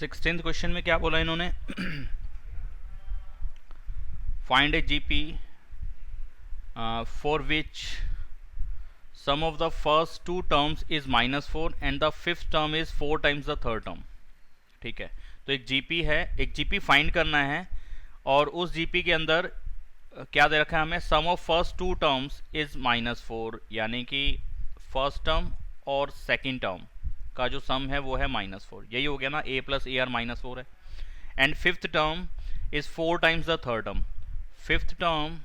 16th question में क्या बोला इन्होंने? Find a GP for which sum of the first two terms is -4 and the fifth term is 4 times the third term. ठीक है, तो एक जीपी है, एक जीपी फाइंड करना है और उस जीपी के अंदर क्या दे रखा है हमें? Sum of first two terms is -4, यानी कि फर्स्ट टर्म और सेकेंड टर्म का जो सम है वो है -4। यही हो गया ना, a प्लस ए आर -4 है। And fifth term is 4 times the third term. Fifth term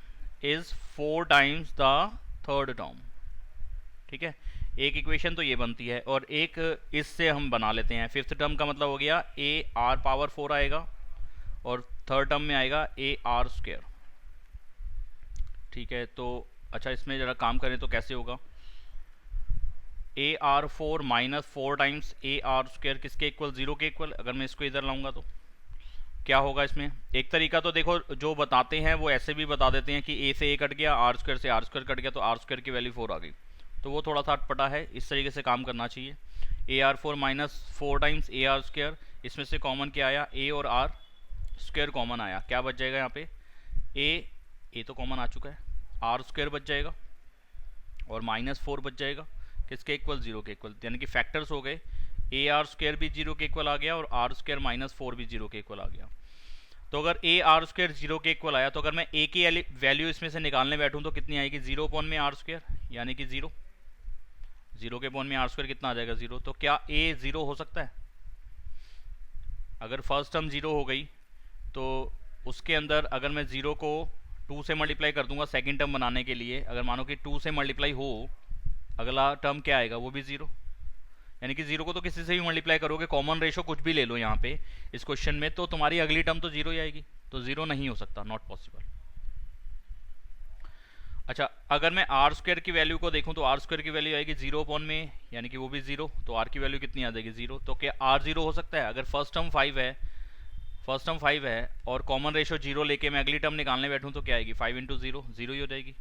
is 4 times the third term. ठीक है, एक इक्वेशन तो ये बनती है और एक इससे हम बना लेते हैं। फिफ्थ टर्म का मतलब हो गया a r पावर 4 आएगा और थर्ड टर्म में आएगा a r स्क्वायर। ठीक है, तो अच्छा इसमें ज़रा काम करें तो कैसे होगा? AR4 -4 टाइम्स AR स्क्वायर किसके इक्वल? 0 के इक्वल। अगर मैं इसको इधर लाऊंगा तो क्या होगा इसमें? एक तरीका तो देखो, जो बताते हैं वो ऐसे भी बता देते हैं कि A से A कट गया, R स्क्वायर से R स्क्वायर कट गया, तो R स्क्वायर की वैल्यू 4 आ गई। तो वो थोड़ा सा अटपटा है, इस तरीके से काम करना चाहिए। AR4 -4 टाइम्स AR स्क्वायर, इसमें से कॉमन क्या आया? A और R स्क्वायर कॉमन आया। क्या बच जाएगा यहाँ पे? A तो कॉमन आ चुका है, R स्क्वायर बच जाएगा और -4 बच जाएगा। किसके इक्वल? 0 के इक्वल, यानी कि फैक्टर्स हो गए। ए आर स्क्वायर भी 0 के इक्वल आ गया और आर स्क्वायर -4 भी 0 के इक्वल आ गया। तो अगर ए आर स्क्वायर 0 के इक्वल आया तो अगर मैं ए की वैल्यू इसमें से निकालने बैठूं तो कितनी आएगी? 0 अपॉन में आर स्क्वायर, यानी कि 0। 0 के अपॉन में आर स्क्वायर कितना आ जाएगा? 0। तो क्या ए 0 हो सकता है? अगर फर्स्ट टर्म 0 हो गई तो उसके अंदर अगर मैं 0 को 2 से मल्टीप्लाई कर दूंगा सेकेंड टर्म बनाने के लिए, अगर मानो कि 2 से मल्टीप्लाई हो, अगला टर्म क्या आएगा? वो भी 0। यानी कि 0 को तो किसी से भी मल्टीप्लाई करोगे, कॉमन रेशो कुछ भी ले लो यहाँ पे इस क्वेश्चन में, तो तुम्हारी अगली टर्म तो 0 ही आएगी। तो 0 नहीं हो सकता, नॉट पॉसिबल। अच्छा, अगर मैं आर स्क्वायर की वैल्यू को देखूं तो आर स्क्वायर की वैल्यू आएगी 0 अपॉन में, यानी कि वो भी 0। तो आर की वैल्यू कितनी आ जाएगी? 0। तो क्या आर 0 हो सकता है? अगर फर्स्ट टर्म 5 है और कॉमन रेशो 0 लेके मैं अगली टर्म निकालने बैठूं तो क्या आएगी? 5 इंटू 0, 0 ही हो जाएगी।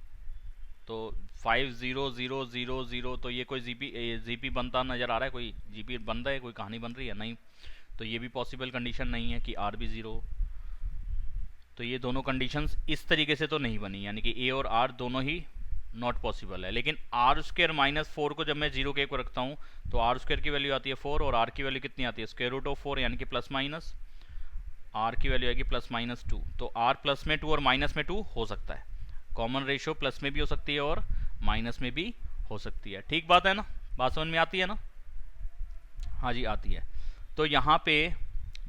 तो 5 0 0 0 0, तो ये कोई जीपी बनता नजर आ रहा है? कोई जीपी बन रहा है? कोई कहानी बन रही है? नहीं। तो ये भी पॉसिबल कंडीशन नहीं है कि आर भी 0। तो ये दोनों कंडीशंस इस तरीके से तो नहीं बनी, यानी कि ए और आर दोनों ही नॉट पॉसिबल है। लेकिन आर स्क्वायर -4 को जब मैं 0 के ऊपर रखता हूँ तो आर स्क्वायर की वैल्यू आती है 4 और आर की वैल्यू कितनी आती है? स्क्वायर रूट ऑफ 4, यानी कि प्लस माइनस आर की वैल्यू आएगी +-2। तो आर प्लस में 2 और माइनस में 2 हो सकता है। कॉमन रेशियो प्लस में भी हो सकती है और माइनस में भी हो सकती है। ठीक बात है ना? बात समझ में आती है ना? हाँ जी, आती है। तो यहाँ पे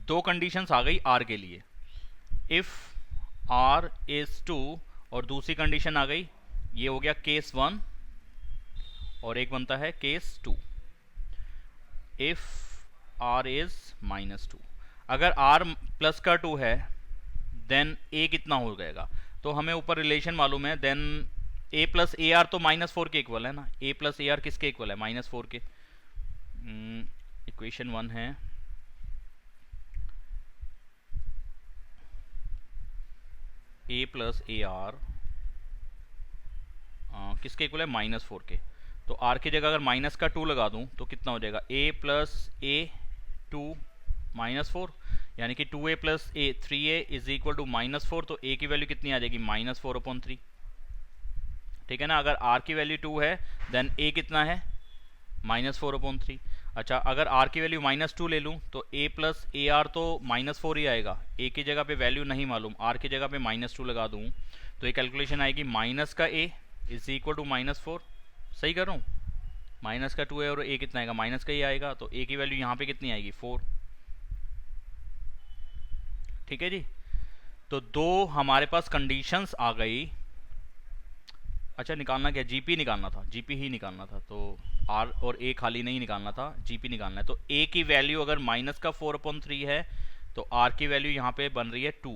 दो कंडीशंस आ गई आर के लिए, इफ आर इज 2, और दूसरी कंडीशन आ गई, ये हो गया केस 1 और एक बनता है केस 2, इफ आर इज -2। अगर r प्लस का 2 है देन a कितना हो जाएगा? तो हमें ऊपर रिलेशन मालूम है, then a plus a r तो -4 के इक्वल है ना। a प्लस ए आर किसके इक्वल है? -4 के। इक्वेशन 1 है a प्लस ए आर किसके इक्वल है? -4 के। तो r की जगह अगर माइनस का 2 लगा दूं तो कितना हो जाएगा? a प्लस ए 2 -4, यानी कि 2a plus a 3a is equal to -4। तो a की वैल्यू कितनी आ जाएगी? -4/3। ठीक है ना? अगर r की वैल्यू 2 है देन a कितना है? -4/3। अच्छा, अगर r की वैल्यू -2 ले लूँ तो a प्लस ए आर तो -4 ही आएगा। a की जगह पे वैल्यू नहीं मालूम, r की जगह पे -2 लगा दूँ तो ये कैलकुलेशन आएगी माइनस का a इज इक्वल टू -4। सही कर रहा हूँ? माइनस का 2 है और a कितना आएगा? माइनस का ही आएगा। तो a की वैल्यू यहाँ पे कितनी आएगी? 4। ठीक है जी। तो दो हमारे पास कंडीशंस आ गई। अच्छा, निकालना क्या? जीपी निकालना था, जीपी ही निकालना था। तो आर और ए खाली नहीं निकालना था, जीपी निकालना है। तो ए की वैल्यू अगर माइनस का 4/3 है तो आर की वैल्यू यहाँ पे बन रही है 2,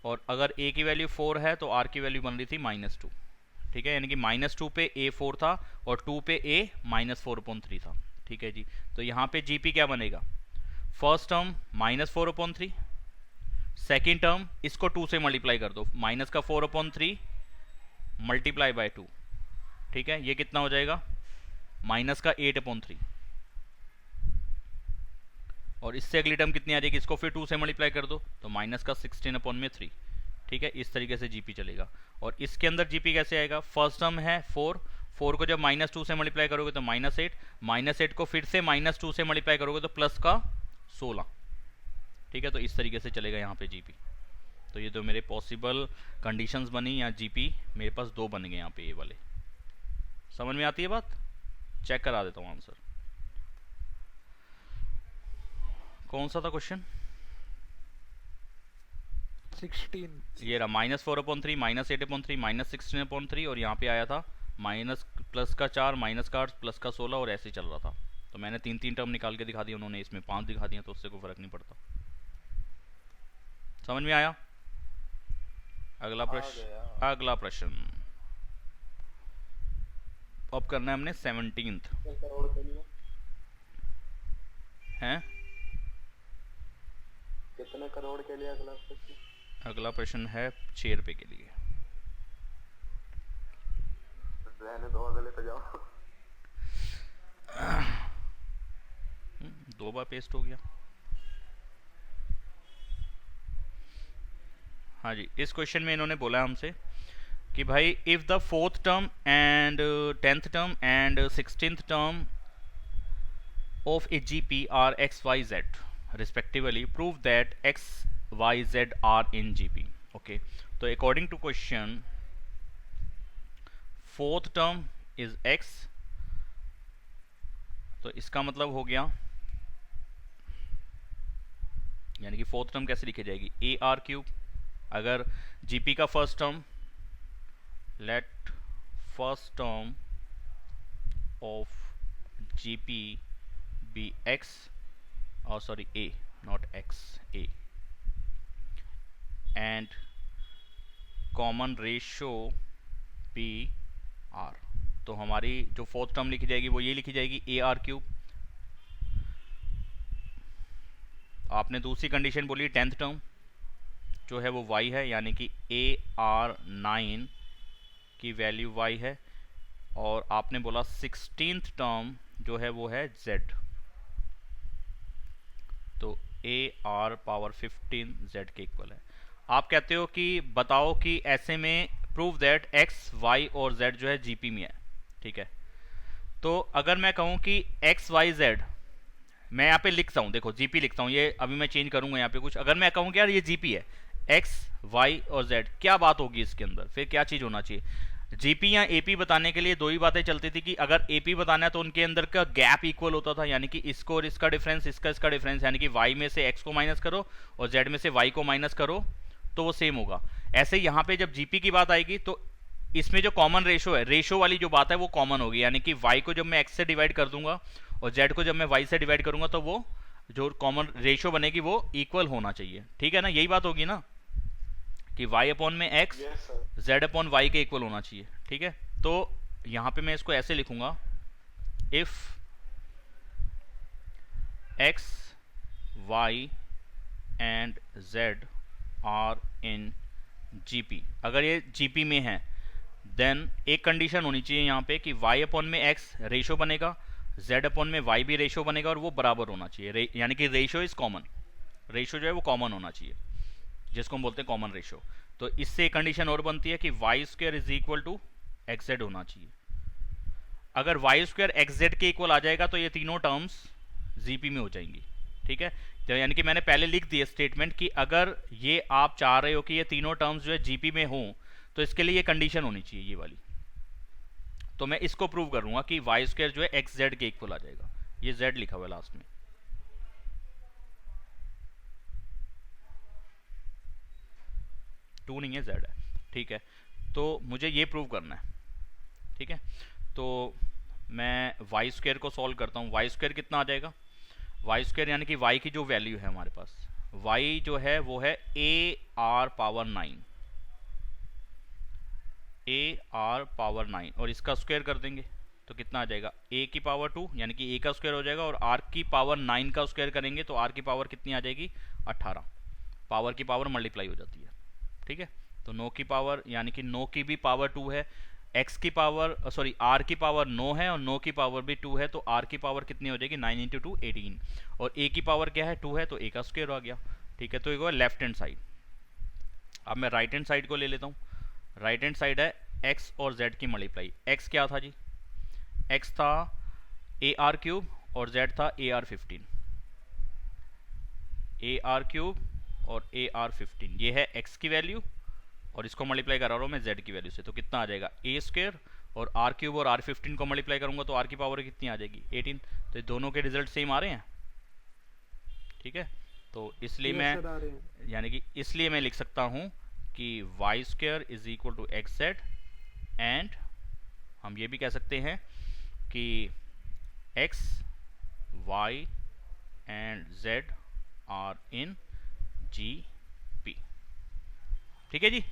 और अगर ए की वैल्यू 4 है तो आर की वैल्यू बन रही थी -2। ठीक है, यानी कि -2 पे ए 4 था और 2 पे ए -4/3 था। ठीक है जी। तो यहाँ पे जीपी क्या बनेगा? फर्स्ट टर्म -4/3, सेकेंड टर्म इसको 2 से मल्टीप्लाई कर दो, माइनस का 4/3 मल्टीप्लाई बाय 2। ठीक है, ये कितना हो जाएगा? माइनस का 8/3। और इससे अगली टर्म कितनी आ जाएगी, इसको फिर 2 से मल्टीप्लाई कर दो तो माइनस का 16/3। ठीक है, इस तरीके से जीपी चलेगा। और इसके अंदर जीपी कैसे आएगा, फर्स्ट टर्म है 4, 4 को जब -2 से मल्टीप्लाई करोगे तो -8, -8 को फिर से -2 से मल्टीप्लाई करोगे तो प्लस का 16। ठीक है, तो इस तरीके से चलेगा यहाँ पे जीपी। तो ये तो मेरे पॉसिबल कंडीशंस बनी, या जीपी मेरे पास 2 बन गए यहाँ पे, ये वाले। समझ में आती है बात? चेक करा देता हूँ आंसर। कौन सा था क्वेश्चन? 16। ये रहा -4/3, -8/3, -16/3, और यहाँ पे आया था माइनस प्लस का 4, माइनस का 8, प्लस का 16, और ऐसे ही चल रहा था। तो मैंने 3 टर्म निकाल के दिखा दिया, उन्होंने इसमें 5 दिखा दिया, तो उससे कोई फर्क नहीं पड़ता। समझ में आया? अगला प्रश्न, अगला प्रश्न अब करना है हमने 17th हैं। कितने करोड़ के लिए अगला प्रश्न? अगला प्रश्न है 6 रुपए के लिए। रहने दो, अगले पे जाओ। 2 बार पेस्ट हो गया। हाँ जी, इस क्वेश्चन में इन्होंने बोला हमसे कि भाई if the 4th term and 10th term and 16th term of a GP are x y z respectively, prove that x, y, z are in GP. Okay, so according to question, 4th term is x, तो इसका मतलब हो गया, यानी कि 4th term कैसे लिखी जाएगी, ए आर क्यूब। अगर जीपी का first term, let first term of GP be x, or sorry a, not x, a, and common ratio p r, तो हमारी जो 4th टर्म लिखी जाएगी वो ये लिखी जाएगी ए आर क्यूब। आपने दूसरी कंडीशन बोली 10th टर्म जो है वो y है, यानी कि ए आर 9 की वैल्यू y है, और आपने बोला 16th टर्म जो है वो है z, तो ए आर पावर 15 z के इक्वल है। आप कहते हो कि बताओ कि ऐसे में प्रूव दैट x, y और z जो है जीपी में है। ठीक है, तो अगर मैं कहूं कि x, y, z, मैं यहाँ पे लिखता हूँ, देखो जीपी लिखता हूँ, ये अभी मैं चेंज करूंगा यहाँ पे कुछ। अगर मैं कहूँ कि यार ये जीपी है x, y और z, क्या बात होगी इसके अंदर, फिर क्या चीज़ होना चाहिए? जीपी या एपी बताने के लिए 2 ही बातें चलती थी कि अगर एपी बताना है तो उनके अंदर का गैप इक्वल होता था, यानी कि इसको और इसका डिफरेंस, इसका डिफरेंस, यानी कि y में से x को माइनस करो और z में से y को माइनस करो तो वो सेम होगा। ऐसे यहाँ पे जब जीपी की बात आएगी तो इसमें जो कॉमन रेशो है, रेशो वाली जो बात है वो कॉमन होगी, यानी कि y को जब मैं x से डिवाइड कर दूंगा और z को जब मैं y से डिवाइड करूंगा तो वो जो कॉमन रेशो बनेगी वो इक्वल होना चाहिए। ठीक है ना, यही बात होगी ना कि y अपॉन में x, z अपॉन y के इक्वल होना चाहिए। ठीक है, तो यहां पे मैं इसको ऐसे लिखूंगा, if x, y and z are in GP, अगर ये जीपी में है देन एक कंडीशन होनी चाहिए यहाँ पे कि y अपॉन में x रेशो बनेगा, z अपॉन में y भी रेशो बनेगा, और वो बराबर होना चाहिए, यानी कि रेशो इज कॉमन, रेशो जो है वो कॉमन होना चाहिए, जिसको हम बोलते हैं कॉमन रेशो। तो इससे एक कंडीशन और बनती है कि y square is equal to x z होना चाहिए। अगर वाई स्क्वायर एक्स जेड के इक्वल आ जाएगा तो ये तीनों टर्म्स जीपी में हो जाएंगी। ठीक है, तो यानी कि मैंने पहले लिख दिया स्टेटमेंट कि अगर ये आप चाह रहे हो कि ये तीनों टर्म्स जो है जीपी में हो तो इसके लिए ये कंडीशन होनी चाहिए ये वाली। तो मैं इसको प्रूव करूंगा कि वाई स्क्वायर जो है एक्स जेड के इक्वल आ जाएगा, ये जेड लिखा हुआ है लास्ट में। टू नहीं है, जेड है। ठीक है, तो मुझे ये प्रूव करना है। ठीक है, तो मैं वाई स्क्वायर को सॉल्व करता हूँ। वाई स्क्वायर कितना आ जाएगा, वाई स्क्वायर यानी कि वाई की जो वैल्यू है हमारे पास, वाई जो है वो है a are power 9, a are power 9, और इसका स्क्वायर कर देंगे तो कितना आ जाएगा, ए की पावर 2 यानी कि ए का स्क्वायर हो जाएगा, और आर की पावर 9 का स्क्वायर करेंगे तो आर की पावर कितनी आ जाएगी 18, पावर की पावर मल्टीप्लाई हो जाती है। ठीक है, तो 9 की पावर यानी कि 9 की भी पावर 2 है, x की पावर सॉरी r की पावर 9 है और 9 की पावर भी 2 है, तो r की पावर कितनी हो जाएगी 9 इंटू 2 18, और a की पावर क्या है 2 है, तो a का स्क्वायर आ गया। ठीक है, तो ये लेफ्ट हैंड साइड। अब मैं राइट हैंड साइड को ले लेता हूँ। राइट हैंड साइड है x और z की मल्टीप्लाई। x क्या था जी, x था AR क्यूब और z था AR15, AR क्यूब और AR15, ये है x की वैल्यू और इसको मल्टीप्लाई करा रहा हूँ मैं z की वैल्यू से, तो कितना आ जाएगा a स्क्वायर, और r क्यूब और R15 को मल्टीप्लाई करूंगा तो r की पावर कितनी आ जाएगी 18। तो दोनों के रिजल्ट सेम आ रहे हैं। ठीक है, तो इसलिए मैं यानी कि इसलिए मैं लिख सकता हूँ कि y square is equal to x z, and हम ये भी कह सकते हैं कि x, y and z are in GP। ठीक है जी,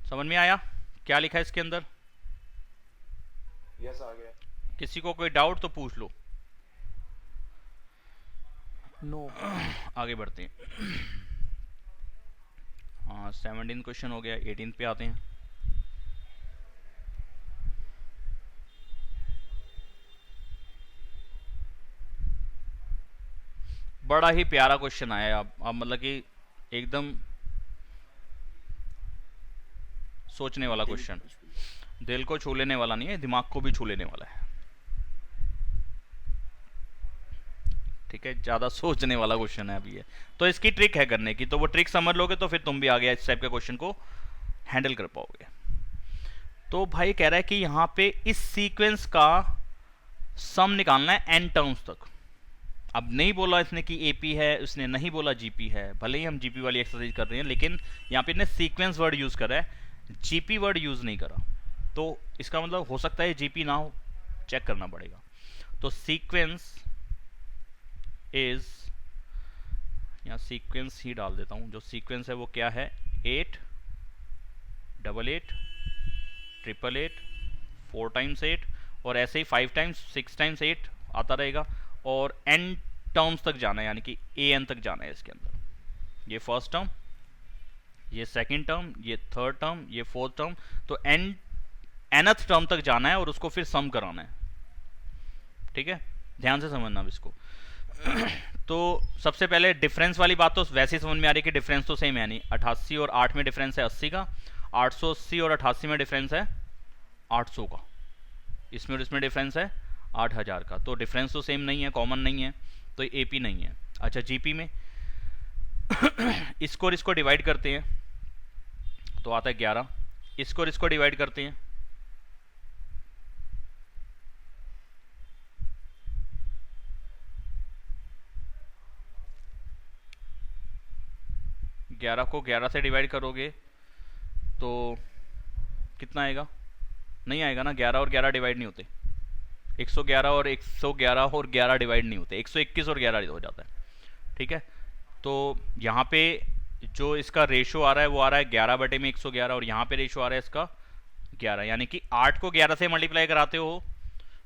समझ में आया क्या लिखा है इसके अंदर? यस आ गया। किसी को कोई डाउट तो पूछ लो। नो। आगे बढ़ते हैं। हाँ, 17 क्वेश्चन हो गया, 18 पे आते हैं। बड़ा ही प्यारा क्वेश्चन आया अब मतलब कि एकदम सोचने वाला क्वेश्चन, दिल को छू लेने वाला नहीं है, दिमाग को भी छू लेने वाला है। ठीक है, ज्यादा सोचने वाला क्वेश्चन है अभी ये, तो इसकी ट्रिक है करने की, तो वो ट्रिक समझ लोगे तो फिर तुम भी आगे इस टाइप के क्वेश्चन को हैंडल कर पाओगे। तो भाई कह रहा है कि यहाँ पे इस सीक्वेंस का सम निकालना है n टर्म्स तक। अब नहीं बोला इसने कि AP है, उसने नहीं बोला GP है, भले ही हम GP वाली एक्सरसाइज कर रहे हैं, लेकिन यहाँ पे इसने सीक्वेंस वर्ड यूज करा है, GP वर्ड यूज नहीं करा, तो इसका मतलब हो सकता है GP ना हो, चेक करना पड़ेगा। तो सीक्वेंस इज, यहाँ सीक्वेंस ही डाल देता हूँ, जो सीक्वेंस है वो क्या है 8 8 8 8 8 4 टाइम्स 8, और ऐसे ही 5 टाइम्स 6 टाइम्स 8 आता रहेगा, और n टर्म्स तक जाना है, यानी कि an तक जाना है इसके अंदर। ये फर्स्ट टर्म, ये सेकंड टर्म, ये थर्ड टर्म, ये फोर्थ टर्म, तो nth टर्म तक जाना है और उसको फिर सम कराना है। ठीक है, ध्यान से समझना अब इसको। तो सबसे पहले डिफरेंस वाली बात तो वैसे ही समझ में आ रही है कि डिफरेंस तो सेम है, नहीं 88 और 8 में डिफरेंस है 80 का, 880 और 88 में डिफरेंस है 800 का, इसमें और इसमें डिफरेंस है 8000 का, तो डिफरेंस तो सेम नहीं है, कॉमन नहीं है, तो AP नहीं है। अच्छा, GP में इसको और इसको डिवाइड करते हैं तो आता है 11, इसको और इसको डिवाइड करते हैं ग्यारह को 11 से डिवाइड करोगे तो कितना आएगा? नहीं आएगा ना, 11 और 11 डिवाइड नहीं होते, 111 और 111 और 11 डिवाइड नहीं होते, 121 और 11 हो जाता है। ठीक है, तो यहाँ पे जो इसका रेशो आ रहा है वो आ रहा है 11 बटे में 111, और यहाँ पे रेशो आ रहा है इसका 11, यानी कि 8 को 11 से मल्टीप्लाई कराते हो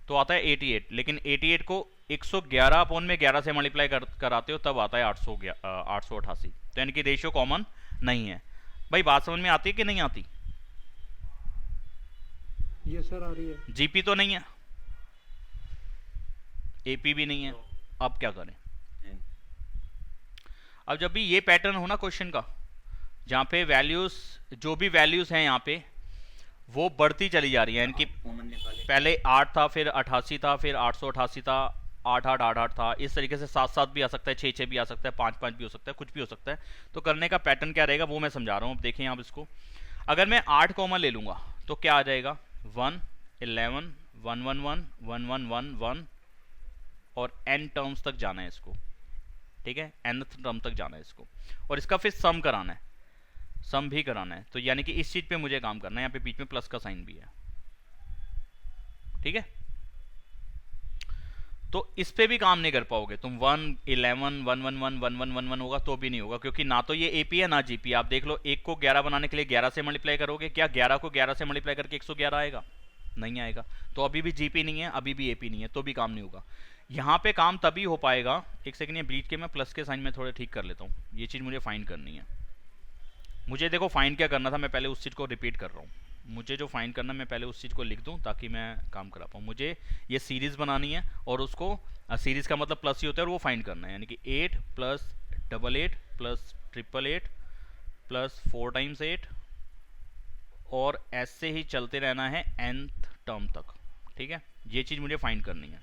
तो आता है 88, लेकिन 88 को 111 अपॉन में 11 से मल्टीप्लाई कराते हो तब आता है 888, तो यानी कि रेशियो कॉमन नहीं है। भाई बात समझ में आती है कि नहीं आती? ये सर आ रही है। जीपी तो नहीं है, एपी भी नहीं है, अब क्या करें? अब जब भी ये पैटर्न हो ना क्वेश्चन का, जहां पे वैल्यूज, जो भी वैल्यूज हैं यहाँ पे वो बढ़ती चली जा रही है, इनकी पहले 8 था, फिर 88 था, फिर 888 था, 8888 था, इस तरीके से 7 भी आ सकता है, 6 भी आ सकता है, 5 भी हो सकता है, कुछ भी हो सकता है। तो करने का पैटर्न क्या रहेगा वो मैं समझा रहा हूँ। अब देखें आप इसको, अगर मैं 8 कॉमन ले लूंगा तो क्या आ जाएगा 1 11 1 1 1 1 1 1 1, और n टर्म्स तक जाना है इसको। ठीक है, nth टर्म तक जाना है इसको, और इसका फिर सम कराना है, सम भी कराना है, तो यानी कि इस चीज पे मुझे काम करना है, यहाँ पे बीच में प्लस का साइन भी है। ठीक है, तो इस पे भी काम नहीं कर पाओगे तुम, 1 11 1 1 1 1 1 1 1 होगा तो भी नहीं होगा, क्योंकि ना तो ये एपी है ना जीपी। आप देख लो, 1 को 11 बनाने के लिए 11 से मल्टीप्लाई करोगे, क्या 11 को 11 से मल्टीप्लाई करके 111 आएगा? नहीं आएगा, तो अभी भी जीपी नहीं है, अभी भी एपी नहीं है, तो भी काम नहीं होगा। यहाँ पे काम तभी हो पाएगा, एक सेकंड, ये बीच के मैं प्लस के साइन में थोड़ा ठीक कर लेता हूँ, ये चीज मुझे फाइंड करनी है। मुझे देखो फाइंड क्या करना था, मैं पहले उस चीज को रिपीट कर रहा हूँ। मुझे जो फाइंड करना मैं पहले उस चीज़ को लिख दूं ताकि मैं काम करा पाऊँ। मुझे ये सीरीज़ बनानी है और उसको सीरीज़ का मतलब प्लस ही होता है और वो फाइंड करना है, यानी कि 8 प्लस 88 प्लस 888 प्लस 4 टाइम्स 8 और ऐसे ही चलते रहना है nth टर्म तक। ठीक है, ये चीज़ मुझे फाइंड करनी है।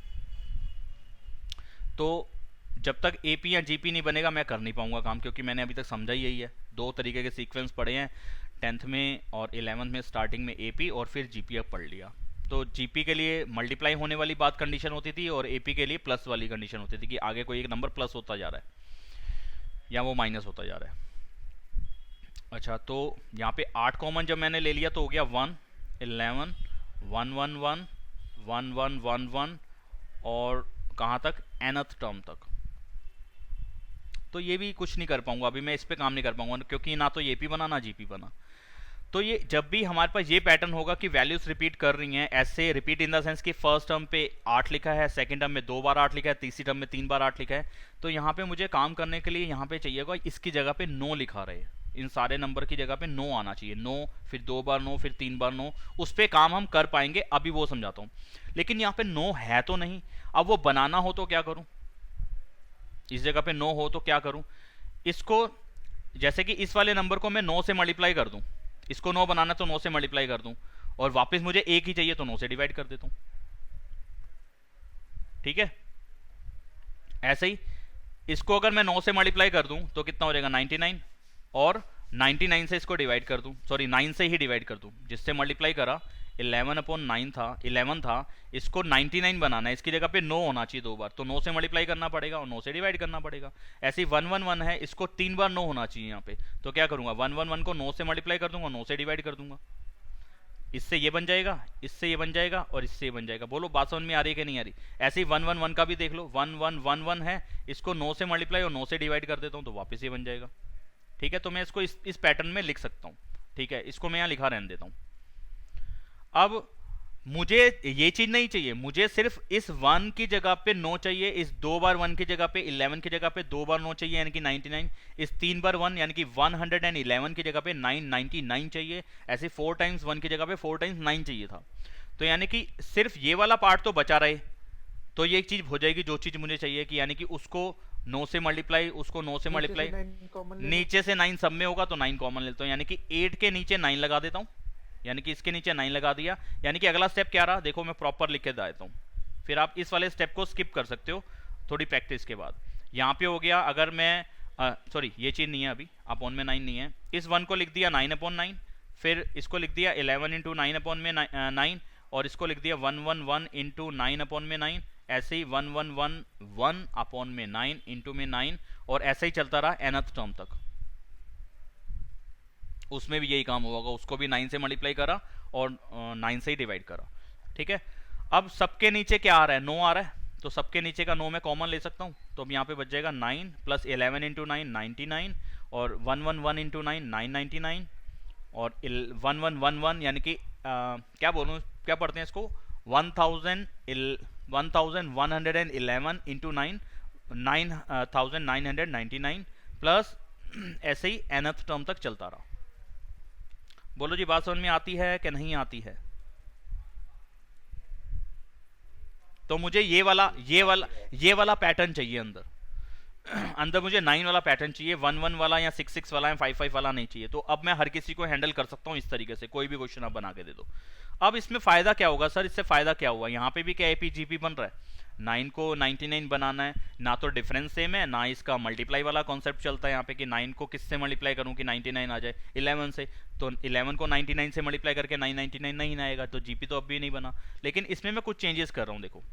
तो जब तक AP या GP नहीं बनेगा मैं कर नहीं पाऊंगा काम, क्योंकि मैंने अभी तक समझा ही यही है। दो तरीके के सीक्वेंस पढ़े हैं 10th में और 11th में, स्टार्टिंग में AP और फिर GP अब पढ़ लिया। तो GP के लिए मल्टीप्लाई होने वाली बात कंडीशन होती थी और AP के लिए प्लस वाली कंडीशन होती थी कि आगे कोई एक नंबर प्लस होता जा रहा है या वो माइनस होता जा रहा है। अच्छा, तो यहाँ पे 8 कॉमन जब मैंने ले लिया तो हो गया 1 11 1 1 1 1 1 1 1 और कहाँ तक nth टर्म तक। तो ये भी कुछ नहीं कर पाऊंगा अभी, मैं इस पे काम नहीं कर पाऊंगा क्योंकि ना तो AP बना ना GP बना। तो ये जब भी हमारे पास ये पैटर्न होगा कि वैल्यूज रिपीट कर रही हैं, ऐसे रिपीट इन द सेंस कि फर्स्ट टर्म पे 8 लिखा है, सेकंड टर्म में 2 बार 8 लिखा है, तीसरी टर्म में 3 बार 8 लिखा है, तो यहाँ पे मुझे काम करने के लिए यहाँ पे चाहिएगा इसकी जगह पे 9 लिखा रहे। इन सारे नंबर की जगह पे 9 आना चाहिए, 9 फिर 2 बार 9 फिर 3 बार 9। उस पर काम हम कर पाएंगे, अभी वो समझाता हूँ। लेकिन यहाँ पे 9 है तो नहीं, अब वो बनाना हो तो क्या करूँ, इस जगह पे 9 हो तो क्या करूँ। इसको जैसे कि इस वाले नंबर को मैं 9 से मल्टीप्लाई कर दूं, इसको 9 बनाना तो 9 से मल्टीप्लाई कर दूं और वापस मुझे 1 ही चाहिए तो 9 से डिवाइड कर देता हूं। ठीक है, ऐसे ही इसको अगर मैं 9 से मल्टीप्लाई कर दूं तो कितना हो जाएगा 99 और 99 से इसको डिवाइड कर दूं, सॉरी 9 से ही डिवाइड कर दूं, जिससे मल्टीप्लाई करा 11/9 था, 11 था, इसको 99 बनाना है, इसकी जगह पे 9 होना चाहिए 2 बार, तो 9 से मल्टीप्लाई करना पड़ेगा और 9 से डिवाइड करना पड़ेगा। ऐसे ही 111 है, इसको 3 बार 9 होना चाहिए यहाँ पे, तो क्या करूंगा 111 को 9 से मल्टीप्लाई कर दूंगा, 9 से डिवाइड कर दूंगा, इससे ये बन जाएगा, इससे ये बन जाएगा और इससे ये बन जाएगा। बोलो बात समझ में आ रही है कि नहीं आ रही। ऐसे ही 111 का भी देख लो, 1111 है, इसको 9 से मल्टीप्लाई और 9 से डिवाइड कर देता हूँ तो वापस ये बन जाएगा। ठीक है, तो मैं इसको इस पैटर्न में लिख सकता हूँ। ठीक है, इसको मैं यहाँ लिखा रहने देता हूँ। अब मुझे ये चीज नहीं चाहिए, मुझे सिर्फ इस 1 की जगह पे 9 चाहिए, इस 2 बार 1 की जगह पे 11 की जगह पे 2 बार 9 चाहिए यानी कि 99, इस 3 बार 1 यानी कि 111 की जगह पे 999 चाहिए, ऐसे 4 टाइम्स 1 की जगह पे 4 टाइम्स 9 चाहिए था। तो यानी कि सिर्फ ये वाला पार्ट तो बचा रहे, तो ये एक चीज हो जाएगी जो चीज मुझे चाहिए कि यानी कि उसको 9 से मल्टीप्लाई, उसको 9 से मल्टीप्लाई, नीचे से 9 सब में होगा तो 9 कॉमन लेता हूँ, यानी कि 8 के नीचे 9 लगा देता हूँ, यानी कि इसके नीचे 9 लगा दिया। यानी कि अगला स्टेप क्या रहा देखो, मैं प्रॉपर लिख के देता हूँ, फिर आप इस वाले स्टेप को स्किप कर सकते हो थोड़ी प्रैक्टिस के बाद। यहाँ पे हो गया, अगर मैं सॉरी ये चीज़ नहीं है अभी, अपॉन में 9 नहीं है, इस 1 को लिख दिया 9/9, फिर इसको लिख दिया 11 इंटू 9/9 और इसको लिख दिया 111 इंटू 9/9, ऐसे ही 1111 अपॉन में 9 इंटू में 9 और ऐसे ही चलता रहा nth टर्म तक। उसमें भी यही काम होगा, उसको भी 9 से मल्टीप्लाई करा और 9 से ही डिवाइड करा। ठीक है, अब सबके नीचे क्या आ रहा है 9 आ रहा है, तो सबके नीचे का 9 मैं कॉमन ले सकता हूँ, तो अब यहाँ पे बच जाएगा 9 प्लस 11 इंटू 9 99 और 111 इंटू 9 999 और 1111 यानी कि क्या बोलूँ, क्या पढ़ते हैं इसको 1111 इंटू 9 9999 प्लस ऐसे ही nth टर्म तक चलता रहा। बोलो जी बात समझ में आती है कि नहीं आती है। तो मुझे ये वाला पैटर्न चाहिए अंदर अंदर मुझे 9 वाला पैटर्न चाहिए, 11 वाला या 66 वाला या 55 वाला नहीं चाहिए। तो अब मैं हर किसी को हैंडल कर सकता हूँ इस तरीके से, कोई भी क्वेश्चन आप बना के दे दो। अब इसमें फायदा क्या होगा सर, इससे फायदा क्या हुआ, यहाँ पे भी क्या AP GP बन रहा है, 9 को 99 बनाना है, ना तो डिफरेंस सेम है ना इसका मल्टीप्लाई वाला कॉन्सेप्ट चलता है यहाँ पे कि 9 को किससे मल्टीप्लाई करूँ कि 99 आ जाए 11 से, तो 11 को 99 से मल्टीप्लाई करके 999 नहीं आएगा, तो GP तो अब भी नहीं बना। लेकिन इसमें मैं कुछ चेंजेस कर रहा हूँ, देखो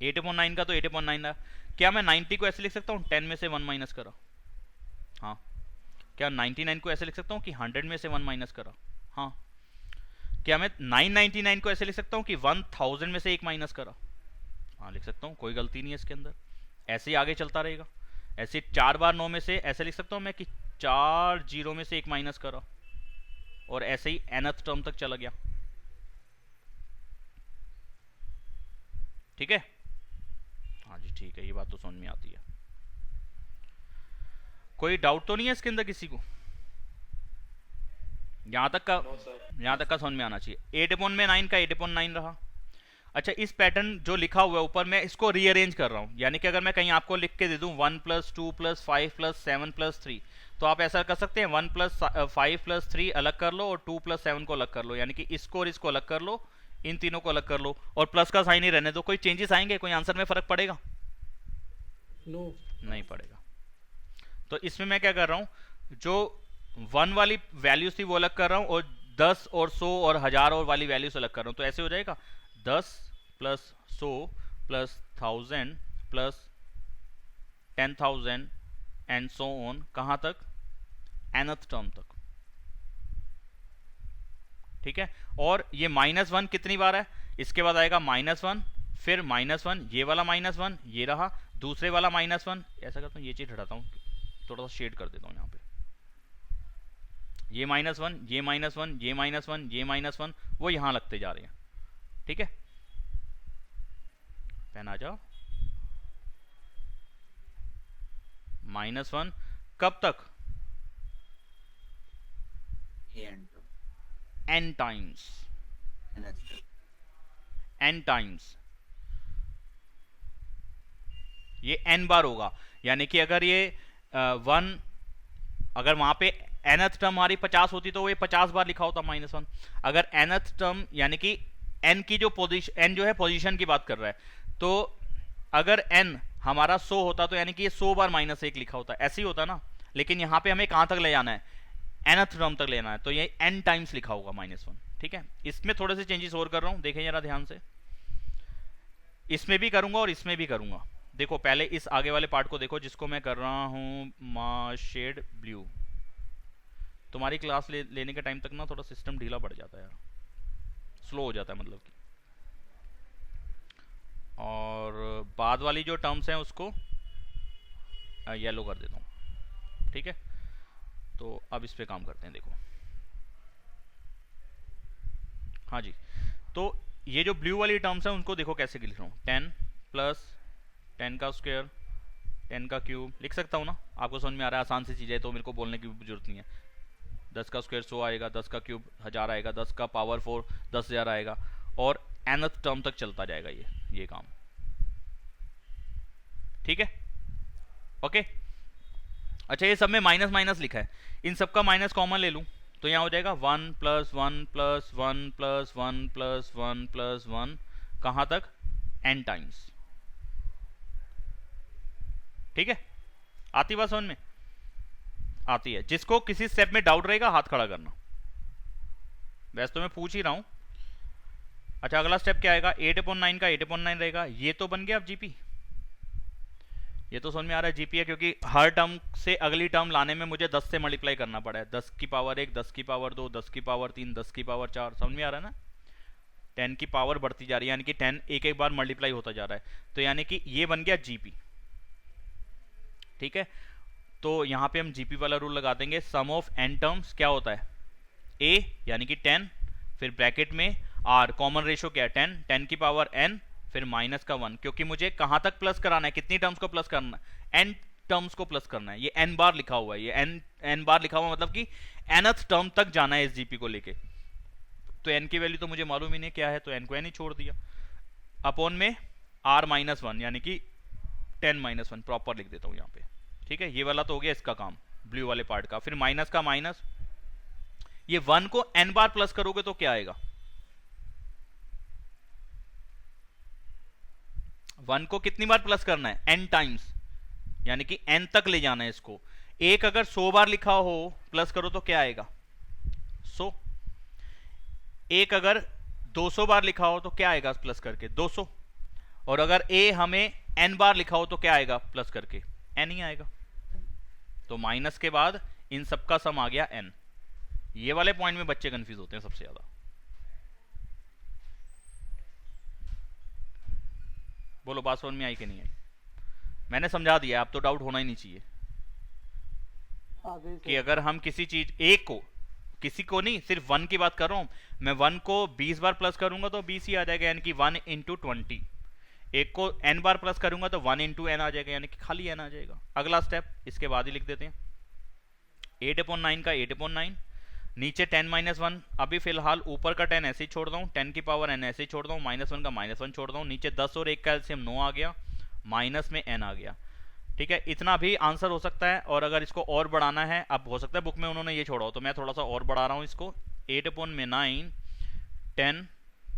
8/9 का तो 8/9 था, क्या मैं 90 को ऐसे लिख सकता हूँ 10 में से 1 माइनस करा, हाँ। क्या 99 को ऐसे लिख सकता हूँ कि 100 में से 1 माइनस करा, हाँ। क्या मैं 999 को ऐसे लिख सकता हूँ कि 1000 में से 1 माइनस करा, हाँ लिख सकता हूँ, कोई गलती नहीं है इसके अंदर। ऐसे ही आगे चलता रहेगा, ऐसे 4 बार 9 में से ऐसे लिख सकता हूँ मैं कि 4 0 में से 1 माइनस करा और ऐसे ही nth टर्म तक चला गया। ठीक है, हाँ जी ठीक है, ये बात तो समझ में आती है। कोई डाउट तो नहीं है इसके अंदर किसी को, यहाँ तक का नो सर। यहाँ तक का समझ में आना चाहिए। 8/9 का 8/9 रहा। अच्छा, इस पैटर्न जो लिखा हुआ है ऊपर, मैं इसको रीअरेंज कर रहा हूँ, यानी कि अगर मैं कहीं आपको लिख के दे दूँ 1 + 2 + 5 + 7 + 3, तो आप ऐसा कर सकते हैं 1 + 5 + 3 अलग कर लो और 2 + 7 को अलग कर लो, यानी कि इसको और इसको अलग कर लो, इन तीनों को अलग कर लो और प्लस का साइन ही रहने दो। कोई चेंजेस आएंगे, कोई आंसर में फर्क पड़ेगा? नो। नहीं पड़ेगा। तो इसमें मैं क्या कर रहा हूँ, जो 1 वाली वैल्यूज थी वो अलग कर रहा हूँ और 10 और 100 और 1000 और वाली वैल्यूज अलग कर रहा हूँ। तो ऐसे हो जाएगा 10 + 100 + 1000 + 10,000 एंड सो ऑन, कहाँ तक? nth टर्म तक। ठीक है, और ये -1 कितनी बार है? इसके बाद आएगा -1, फिर -1, ये वाला -1, ये रहा दूसरे वाला -1। ऐसा करता हूँ, ये चीज हटाता हूँ, थोड़ा सा शेड कर देता हूँ यहाँ पे। ये -1, ये -1, ये -1, ये -1, वो यहां लगते जा रहे हैं। ठीक है, पेन आ जाओ। -1 कब तक? n टाइम्स, n टाइम्स, ये n बार होगा। यानी कि अगर ये 1, अगर वहां पे nth टर्म हमारी 50 होती तो ये 50 बार लिखा होता -1। अगर nth टर्म, यानी कि n की जो पोजीशन, n जो है पोजीशन की बात कर रहा है, तो अगर n हमारा 100 होता तो यानी कि ये 100 बार -1 लिखा होता, ऐसे ही होता ना। लेकिन यहाँ पे हमें कहाँ तक ले जाना है? nth टर्म तक लेना है, तो ये n टाइम्स लिखा होगा -1। ठीक है, इसमें थोड़े से चेंजेस और कर रहा हूँ, देखें जरा ध्यान से। इसमें भी करूंगा और इसमें भी करूंगा। देखो पहले इस आगे वाले पार्ट को देखो, जिसको मैं कर रहा हूँ शेड ब्लू। तुम्हारी क्लास लेने के टाइम तक ना थोड़ा सिस्टम ढीला पड़ जाता है यार, स्लो हो जाता है मतलब कि। और बाद वाली जो टर्म्स हैं उसको येलो कर देता हूँ। ठीक है, तो अब इस पे काम करते हैं। देखो, हाँ जी, तो ये जो ब्लू वाली टर्म्स हैं उनको देखो कैसे लिख रहा हूँ। 10 + 10 का स्क्वायर, 10 का क्यूब लिख सकता हूँ ना, आपको समझ में आ रहा है, आसान सी चीज़ है तो मेरे को बोलने की जरूरत नहीं है। 10 का स्क्वायर 100 आएगा, 10 का क्यूब 1000 आएगा, 10 का पावर 4 10,000 आएगा, और nth टर्म तक चलता जाएगा ये काम। ठीक है, ओके। अच्छा, ये सब में माइनस माइनस लिखा है, इन सब का माइनस कॉमन ले लूं तो यहाँ हो जाएगा 1 + 1 + 1 + 1 + 1 + 1, कहाँ तक? n times. ठीक है, आती बात समझ में? आती है। जिसको किसी स्टेप में डाउट रहेगा हाथ खड़ा करना, वैसे तो मैं पूछ ही रहा हूं। अच्छा, अगला स्टेप क्या आएगा? 8/9 का 8/9 रहेगा। ये तो बन गया अब जीपी, ये तो समझ में आ रहा है जीपी है, क्योंकि हर टर्म से अगली टर्म लाने में मुझे 10 से मल्टीप्लाई करना पड़ा है। 10 की पावर 1, 10 की पावर 2, 10 की पावर 3, 10 की पावर 4, समझ में आ रहा है ना? 10 की पावर बढ़ती जा रही है, यानी कि 10 एक एक बार मल्टीप्लाई होता जा रहा है, तो यानी कि ये बन गया जीपी। ठीक है, तो यहां पे हम जीपी वाला रूल लगा देंगे। सम ऑफ n टर्म्स क्या होता है? a यानी कि 10, फिर ब्रैकेट में r, कॉमन रेशियो क्या है? 10, 10 की पावर n, फिर माइनस का 1, क्योंकि मुझे कहां तक प्लस कराना है? कितनी टर्म्स को प्लस करना है? n टर्म्स को प्लस करना है। ये n बार लिखा हुआ है, ये n बार लिखा हुआ मतलब कि nth टर्म तक जाना है इस जीपी को लेके। तो n की वैल्यू तो मुझे मालूम ही नहीं क्या है, तो n को n ही छोड़ दिया, अपॉन में r-1 यानी कि 10-1 प्रॉपर लिख देता हूं यहाँ पे। ठीक है, ये वाला तो हो गया इसका काम, ब्लू वाले पार्ट का। फिर माइनस का माइनस, ये 1 को n बार प्लस करोगे तो क्या आएगा? 1 को कितनी बार प्लस करना है? n टाइम्स, यानी कि n तक ले जाना है इसको। एक अगर 100 बार लिखा हो प्लस करो तो क्या आएगा? 100। एक अगर 200 बार लिखा हो तो क्या आएगा प्लस करके? 200। और अगर a हमें n बार लिखा हो तो क्या आएगा प्लस करके? n ही आएगा। तो माइनस के बाद इन सब का सम आ गया n। ये वाले पॉइंट में बच्चे कंफ्यूज होते हैं सबसे ज्यादा। बोलो, बात समझ में आई कि नहीं आई? मैंने समझा दिया, अब तो डाउट होना ही नहीं चाहिए आगे कि अगर हम किसी चीज एक को, किसी को नहीं, सिर्फ 1 की बात कर रहा हूं मैं, 1 को 20 बार प्लस करूंगा तो 20 ही आ जाएगा, यानी कि 1 × 20। एक को n बार प्लस करूंगा तो 1 × n आ जाएगा, यानी कि खाली n आ जाएगा। अगला स्टेप इसके बाद ही लिख देते हैं। 8/9 का 8/9, नीचे 10-1, अभी फिलहाल ऊपर का 10 ऐसे ही छोड़ दूँ, 10 की पावर n ऐसे ही छोड़ दूँ, -1 का -1 छोड़ दूँ, नीचे 10 और 1 का एलसीएम 9 आ गया, माइनस में n आ गया। ठीक है, इतना भी आंसर हो सकता है। और अगर इसको और बढ़ाना है, अब हो सकता है बुक में उन्होंने ये छोड़ा हो, तो मैं थोड़ा सा और बढ़ा रहा हूँ इसको। 8/9 10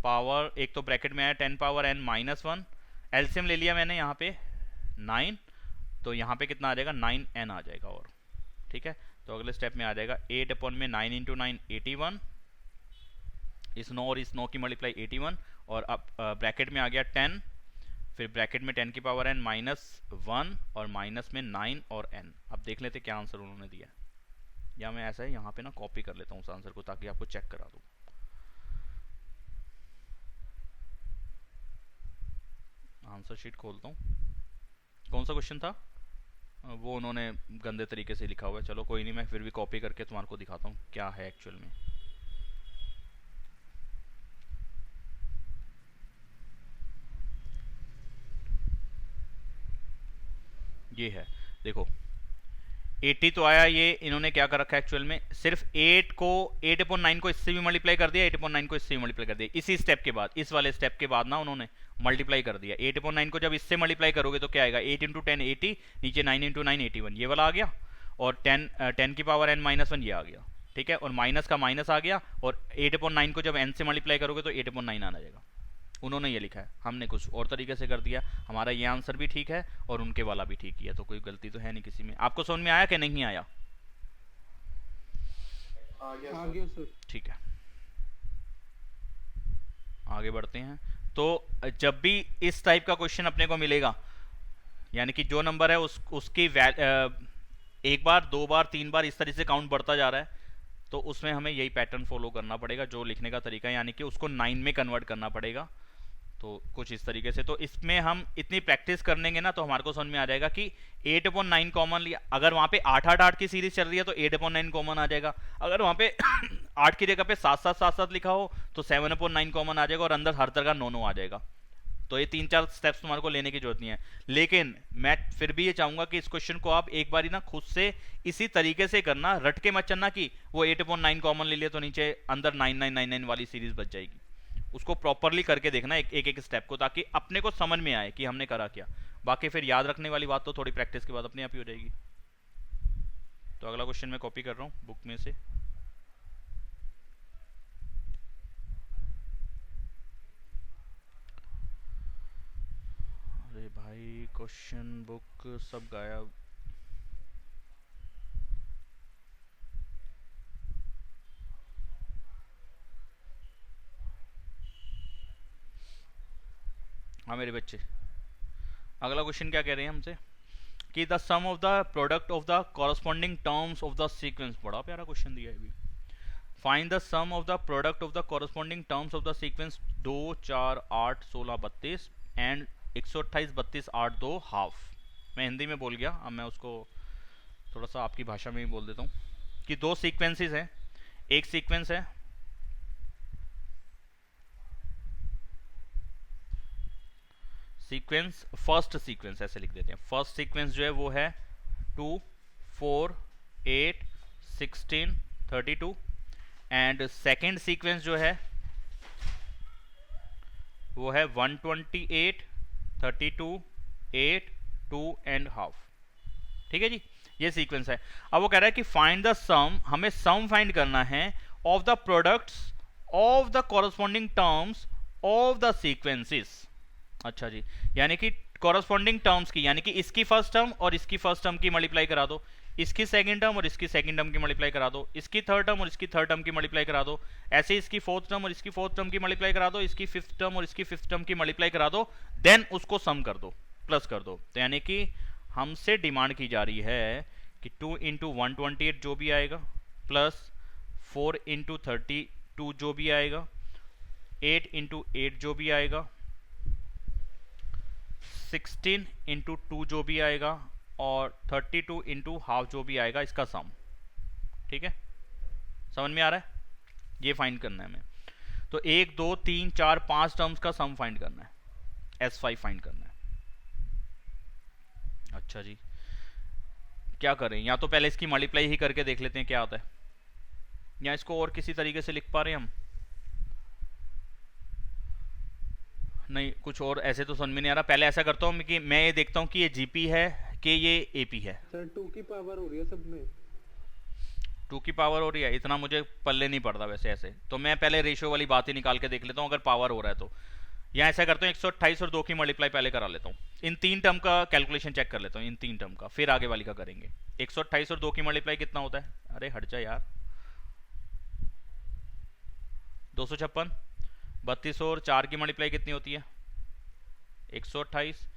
पावर, एक तो ब्रैकेट में आया 10 पावर n -1, एलसीएम ले लिया मैंने यहाँ पे 9, तो यहाँ पे कितना आ जाएगा 9n आ जाएगा। और ठीक है, तो अगले स्टेप में आ जाएगा 8/9 × 9 81, इस 9 और इस 9 की मल्टीप्लाई 81, और अब ब्रैकेट में आ गया 10, फिर ब्रैकेट में 10 की पावर n -1 और माइनस में 9 और n। अब देख लेते क्या आंसर उन्होंने दिया, या मैं ऐसा है यहाँ पे ना कॉपी कर लेता हूँ उस आंसर को, ताकि आपको चेक करा दूँ। आंसर शीट खोलता हूँ। कौन सा क्वेश्चन था? वो उन्होंने गंदे तरीके से लिखा हुआ है, चलो कोई नहीं, मैं फिर भी कॉपी करके तुम्हारे को दिखाता हूँ क्या है एक्चुअल में। ये है, देखो 80 तो आया, ये इन्होंने क्या कर रखा है एक्चुअल में, सिर्फ 8/9 को इससे भी मल्टीप्लाई कर दिया, 8/9 को इससे भी मल्टीप्लाई कर दिया। इसी स्टेप के बाद, इस वाले स्टेप के बाद ना उन्होंने मल्टीप्लाई कर दिया। 8/9 को जब इससे मल्टीप्लाई करोगे तो क्या आएगा, 8 × 10 80, नीचे 9 × 9 81, ये वाला आ गया, और 10 की पावर n -1 ये आ गया। ठीक है, और माइनस का माइनस आ गया, और 8/9 को जब n से मल्टीप्लाई करोगे तो 8/9 आना जाएगा। उन्होंने ये लिखा है, हमने कुछ और तरीके से कर दिया। हमारा ये आंसर भी ठीक है और उनके वाला भी ठीक ही है, तो कोई गलती तो है नहीं किसी में। आपको समझ में आया कि नहीं आया? आ गया आ सर। गया सर। ठीक है, आगे बढ़ते हैं। तो जब भी इस टाइप का क्वेश्चन अपने को मिलेगा, यानी कि जो नंबर है उसकी एक बार, दो बार, तीन बार इस तरह से काउंट बढ़ता जा रहा है, तो उसमें हमें यही पैटर्न फॉलो करना पड़ेगा, जो लिखने का तरीका है, यानी कि उसको 9 में कन्वर्ट करना पड़ेगा। तो कुछ इस तरीके से, तो इसमें हम इतनी प्रैक्टिस कर लेंगे ना, तो हमारे को समझ में आ जाएगा कि 8/9 कॉमन लिया, अगर वहां पे 8/8 की सीरीज चल रही है तो 8/9 कॉमन आ जाएगा। अगर वहां पे 8 की जगह पे 7-7 लिखा हो तो 7/9 कॉमन आ जाएगा, और अंदर हर तरह का 9 आ जाएगा। तो ये 3-4 स्टेप्स तुम्हारे को लेने की जरूरत नहीं है। लेकिन मैं फिर भी ये चाहूंगा कि इस क्वेश्चन को आप एक बार ना खुद से इसी तरीके से करना, रट के मत चलना कि वो 8/9 कॉमन ले लिया तो नीचे अंदर 9999 वाली सीरीज बच जाएगी। उसको प्रॉपरली करके देखना एक स्टेप को, ताकि अपने को समझ में आए कि हमने करा क्या। बाकी फिर याद रखने वाली बात तो थोड़ी प्रैक्टिस के बाद अपने आप ही हो जाएगी। तो अगला क्वेश्चन मैं कॉपी कर रहा हूँ बुक में से। अरे भाई, क्वेश्चन बुक सब गायब। हाँ मेरे बच्चे, अगला क्वेश्चन क्या कह रहे हैं हमसे कि the sum of the product of the corresponding terms of the sequence. बड़ा प्यारा क्वेश्चन दिया है भी। Find the sum of the product of the corresponding terms of the sequence 2 4 8 16 32 and 128 32 8 2 half. मैं हिंदी में बोल गया, अब मैं उसको थोड़ा सा आपकी भाषा में ही बोल देता हूँ कि दो सीक्वेंसेस हैं। एक सीक्वेंस है सीक्वेंस, फर्स्ट सीक्वेंस ऐसे लिख देते हैं। फर्स्ट सीक्वेंस जो है वो है 2 4 8 16 32, एंड सेकेंड सीक्वेंस जो है वो है 128 32 8 2 एंड हाफ। ठीक है जी, ये सीक्वेंस है। अब वो कह रहा है कि फाइंड द सम, हमें सम फाइंड करना है of the products of the corresponding terms of the sequences. अच्छा जी, यानी कि कॉरस्पॉन्डिंग टर्म्स की, यानी कि इसकी फर्स्ट टर्म और इसकी फर्स्ट टर्म की मल्टीप्लाई करा दो, इसकी सेकंड टर्म और इसकी सेकंड टर्म की मल्टीप्लाई करा दो, इसकी थर्ड टर्म और इसकी थर्ड टर्म की मल्टीप्लाई करा दो, ऐसे इसकी फोर्थ टर्म और इसकी फोर्थ टर्म की मल्टीप्लाई करा दो, इसकी फिफ्थ टर्म और इसकी फिफ्थ टर्म की मल्टीप्लाई करा दो, देन उसको सम कर दो, प्लस कर दो। तो यानी कि हमसे डिमांड की जा रही है कि 2 × 128 जो भी आएगा, प्लस 4 × 32 जो भी आएगा, 8 × 8 जो भी आएगा, 16 × 2 जो भी आएगा, और 32 × हाफ जो भी आएगा, इसका सम। ठीक है, समझ में आ रहा है? ये फाइंड करना है हमें। तो 1 2 3 4 5 टर्म्स का सम फाइंड करना है, S5 फाइंड करना है। अच्छा जी, क्या करें? या तो पहले इसकी मल्टीप्लाई ही करके देख लेते हैं क्या आता है। या इसको और किसी तरीके से लिख पा रहे हैं हम? नहीं, कुछ और ऐसे तो समझ में नहीं आ रहा। पहले ऐसा करता हूँ कि मैं ये देखता हूँ कि ये जीपी है कि ये एपी है। सर 2 की पावर हो रही है सब में। 2 की पावर हो रही है, इतना मुझे पल्ले नहीं पड़ता वैसे ऐसे तो। मैं पहले रेशियो वाली बात ही निकाल के देख लेता हूँ अगर पावर हो रहा है तो। यहाँ ऐसा करता हूँ 128 और 2 की मल्टीप्लाई पहले करा लेता हूँ। इन 3 टर्म का कैलकुलेशन चेक कर लेता हूँ, इन 3 टर्म का, फिर आगे वाली का करेंगे। 128 और 2 की मल्टीप्लाई कितना होता है? अरे हट जा यार, 256। 32 और 4 की मल्टीप्लाई कितनी होती है? 128।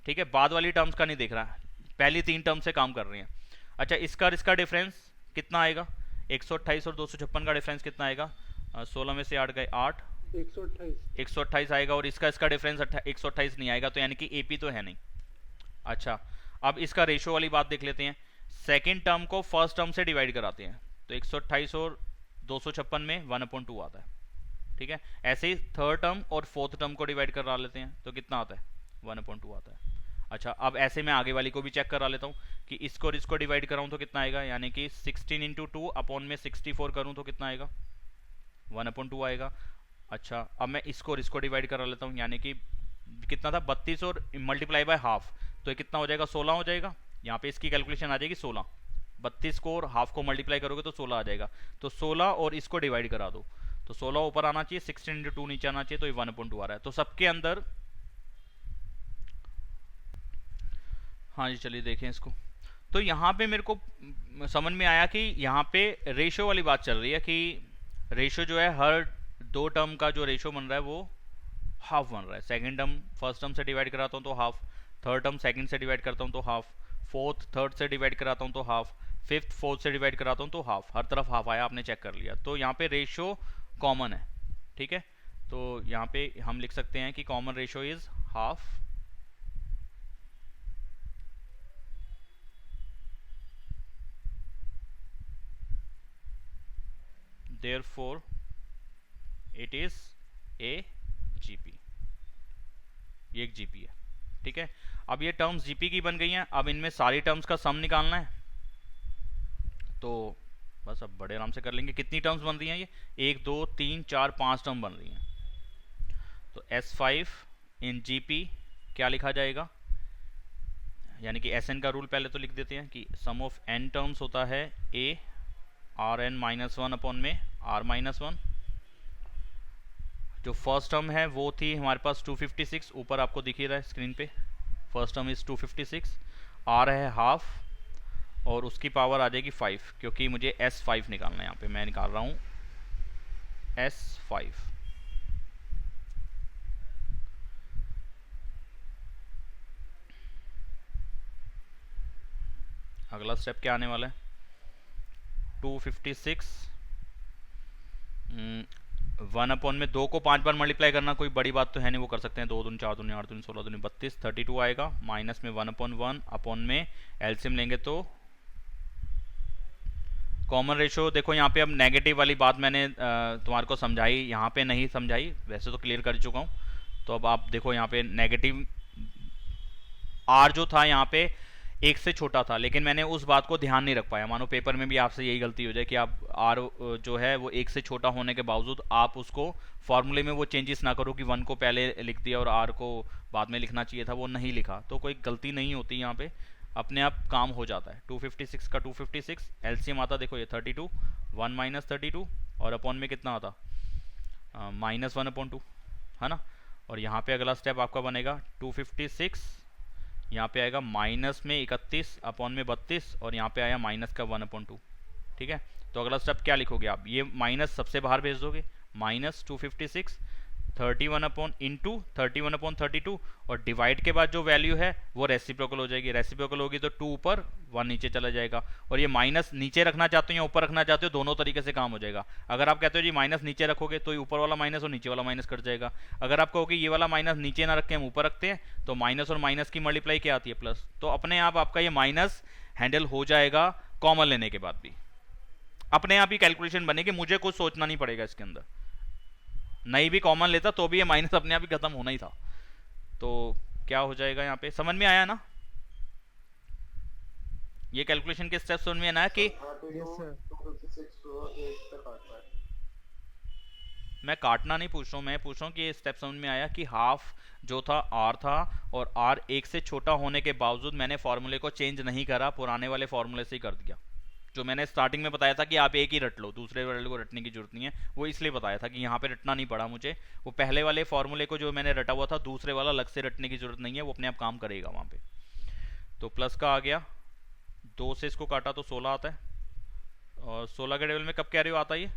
ठीक है, बाद वाली टर्म्स का नहीं देख रहा, पहली 3 टर्म से काम कर रही हैं। अच्छा, इसका और इसका डिफरेंस कितना आएगा? 128 और 256 का डिफरेंस कितना आएगा? 16 में से 8 गए 8, 128 आएगा। और इसका डिफरेंस 128 नहीं आएगा, तो यानी कि एपी तो है नहीं। अच्छा, अब इसका रेशियो वाली बात देख लेते हैं। सेकेंड टर्म को फर्स्ट टर्म से डिवाइड कराते हैं, तो 128 और 256 में 1/2 आता है। ठीक है, ऐसे ही थर्ड टर्म और फोर्थ टर्म को डिवाइड करा लेते हैं, तो कितना आता है? 1/2 आता है। अच्छा, अब ऐसे मैं आगे वाली को भी चेक करा लेता हूँ कि इसको और इसको डिवाइड कराऊँ तो कितना आएगा, यानी कि 16 इंटू 2 अपॉन में 64 करूँ तो कितना आएगा? 1/2 आएगा। अच्छा, अब मैं इसको और इसको डिवाइड करा लेता हूँ, यानी कि कितना था? 32 और मल्टीप्लाई बाय हाफ, तो ये कितना हो जाएगा? 16 हो जाएगा। यहाँ पे इसकी कैलकुलेशन आ जाएगी 16। 32 को और हाफ को मल्टीप्लाई करोगे तो 16 आ जाएगा। तो 16 और इसको डिवाइड करा दो, तो 16 ऊपर आना चाहिए, 16 इंटू 2 नीचे आना चाहिए, तो ये 1/2 आ रहा है। तो सबके अंदर, हाँ जी चलिए देखें इसको। तो यहाँ पे मेरे को समझ में आया कि यहाँ पे रेशियो वाली बात चल रही है कि रेशियो जो है हर 2 टर्म का जो रेशियो बन रहा है वो हाफ बन रहा है। सेकंड टर्म फर्स्ट टर्म से डिवाइड कराता हूँ तो हाफ, थर्ड टर्म सेकंड से डिवाइड करता हूँ तो हाफ, फोर्थ थर्ड से डिवाइड कराता हूँ तो हाफ, फिफ्थ फोर्थ से डिवाइड कराता हूँ तो हाफ। हर तरफ हाफ आया, आपने चेक कर लिया। तो यहाँ पे रेशियो कॉमन है। ठीक है, तो यहाँ पे हम लिख सकते हैं कि common ratio is half. Therefore it is a GP। ये एक GP है। ठीक है, अब ये टर्म्स GP की बन गई हैं। अब इनमें सारी टर्म्स का सम निकालना है, तो बस अब बड़े आराम से कर लेंगे। कितनी टर्म्स बन रही हैं ये? 1 2 3 4 5 टर्म बन रही हैं। तो S5 इन GP क्या लिखा जाएगा, यानी कि SN का रूल पहले तो लिख देते हैं कि सम ऑफ n टर्म्स होता है A Rn-1 अपॉन में R-1। जो फर्स्ट टर्म है वो थी हमारे पास 256, ऊपर आपको दिख ही रहा है स्क्रीन पे। फर्स्ट टर्म इज 256, R है हाफ, और उसकी पावर आ जाएगी 5, क्योंकि मुझे S5 निकालना है। यहाँ पे मैं निकाल रहा हूँ S5। अगला स्टेप क्या आने वाला है? 256 1 अपॉन में 2 को 5 बार मल्टीप्लाई करना कोई बड़ी बात तो है नहीं, वो कर सकते हैं। 2 दूनी 4 दूनी 8 दूनी 16 दूनी 32, 32 आएगा। माइनस में 1/1 अपॉन में एलसीएम लेंगे तो कॉमन रेशियो। देखो यहाँ पे अब नेगेटिव वाली बात मैंने तुम्हारे को समझाई, यहाँ पे नहीं समझाई, वैसे तो क्लियर कर चुका हूँ। तो अब आप देखो यहाँ पे नेगेटिव आर जो था यहाँ पे 1 से छोटा था, लेकिन मैंने उस बात को ध्यान नहीं रख पाया। मानो पेपर में भी आपसे यही गलती हो जाए कि आप आर जो है वो 1 से छोटा होने के बावजूद आप उसको फॉर्मूले में वो चेंजेस ना करो कि 1 को पहले लिख दिया और आर को बाद में लिखना चाहिए था, वो नहीं लिखा। तो कोई गलती नहीं होती यहाँ पे, अपने आप काम हो जाता है। 256 का 256 एलसीएम आता, देखो ये 32, 1 माइनस 32, और अपॉन में कितना आता? -1/2, है ना। और यहाँ पे अगला स्टेप आपका बनेगा 256, यहाँ पे आएगा माइनस में 31 अपॉन में 32, और यहाँ पे आया माइनस का 1/2। ठीक है, तो अगला स्टेप क्या लिखोगे आप? ये माइनस सबसे बाहर भेज दोगे, माइनस 256 31 अपॉन इंटू 31/32, और डिवाइड के बाद जो वैल्यू है वो रेसिप्रोकल हो जाएगी। रेसिप्रोकल होगी तो 2 ऊपर 1 नीचे चला जाएगा। और ये माइनस नीचे रखना चाहते हो या ऊपर रखना चाहते हो, दोनों तरीके से काम हो जाएगा। अगर आप कहते हो जी माइनस नीचे रखोगे तो ये ऊपर वाला माइनस और नीचे वाला माइनस कट जाएगा। अगर आप कहोगे ये वाला माइनस नीचे ना रख के हम ऊपर रखते हैं, तो माइनस और माइनस की मल्टीप्लाई क्या आती है? प्लस। तो अपने आप आपका ये माइनस हैंडल हो जाएगा कॉमन लेने के बाद भी, अपने आप ही कैलकुलेशन बनेगी, मुझे कुछ सोचना नहीं पड़ेगा इसके अंदर। नहीं भी कॉमन लेता तो भी ये माइनस अपने आप ही खत्म होना ही था। तो क्या हो जाएगा यहाँ पे, समझ में आया ना? ये कैलकुलेशन के स्टेप समझ में आना है कि यस सर 256 को 8 पे काट रहा है। मैं काटना नहीं पूछ रहा हूँ, मैं पूछ रहा हूँ कि ये स्टेप समझ में आया कि हाफ जो था आर था और आर एक से छोटा होने के बावजूद मैंने फॉर्मूले को चेंज नहीं करा, पुराने वाले फॉर्मूले से ही कर दिया। जो मैंने स्टार्टिंग में बताया था कि आप एक ही रट लो, दूसरे वाले को रटने की जरूरत नहीं है, वो इसलिए बताया था कि यहाँ पे रटना नहीं पड़ा मुझे। वो पहले वाले फॉर्मूले को जो मैंने रटा हुआ था, दूसरे वाला अलग से रटने की जरूरत नहीं है, वो अपने आप काम करेगा वहाँ पे। तो प्लस का आ गया, 2 से इसको काटा तो 16 आता है, और 16 के टेबल में कब कह रहे हो आता है ये?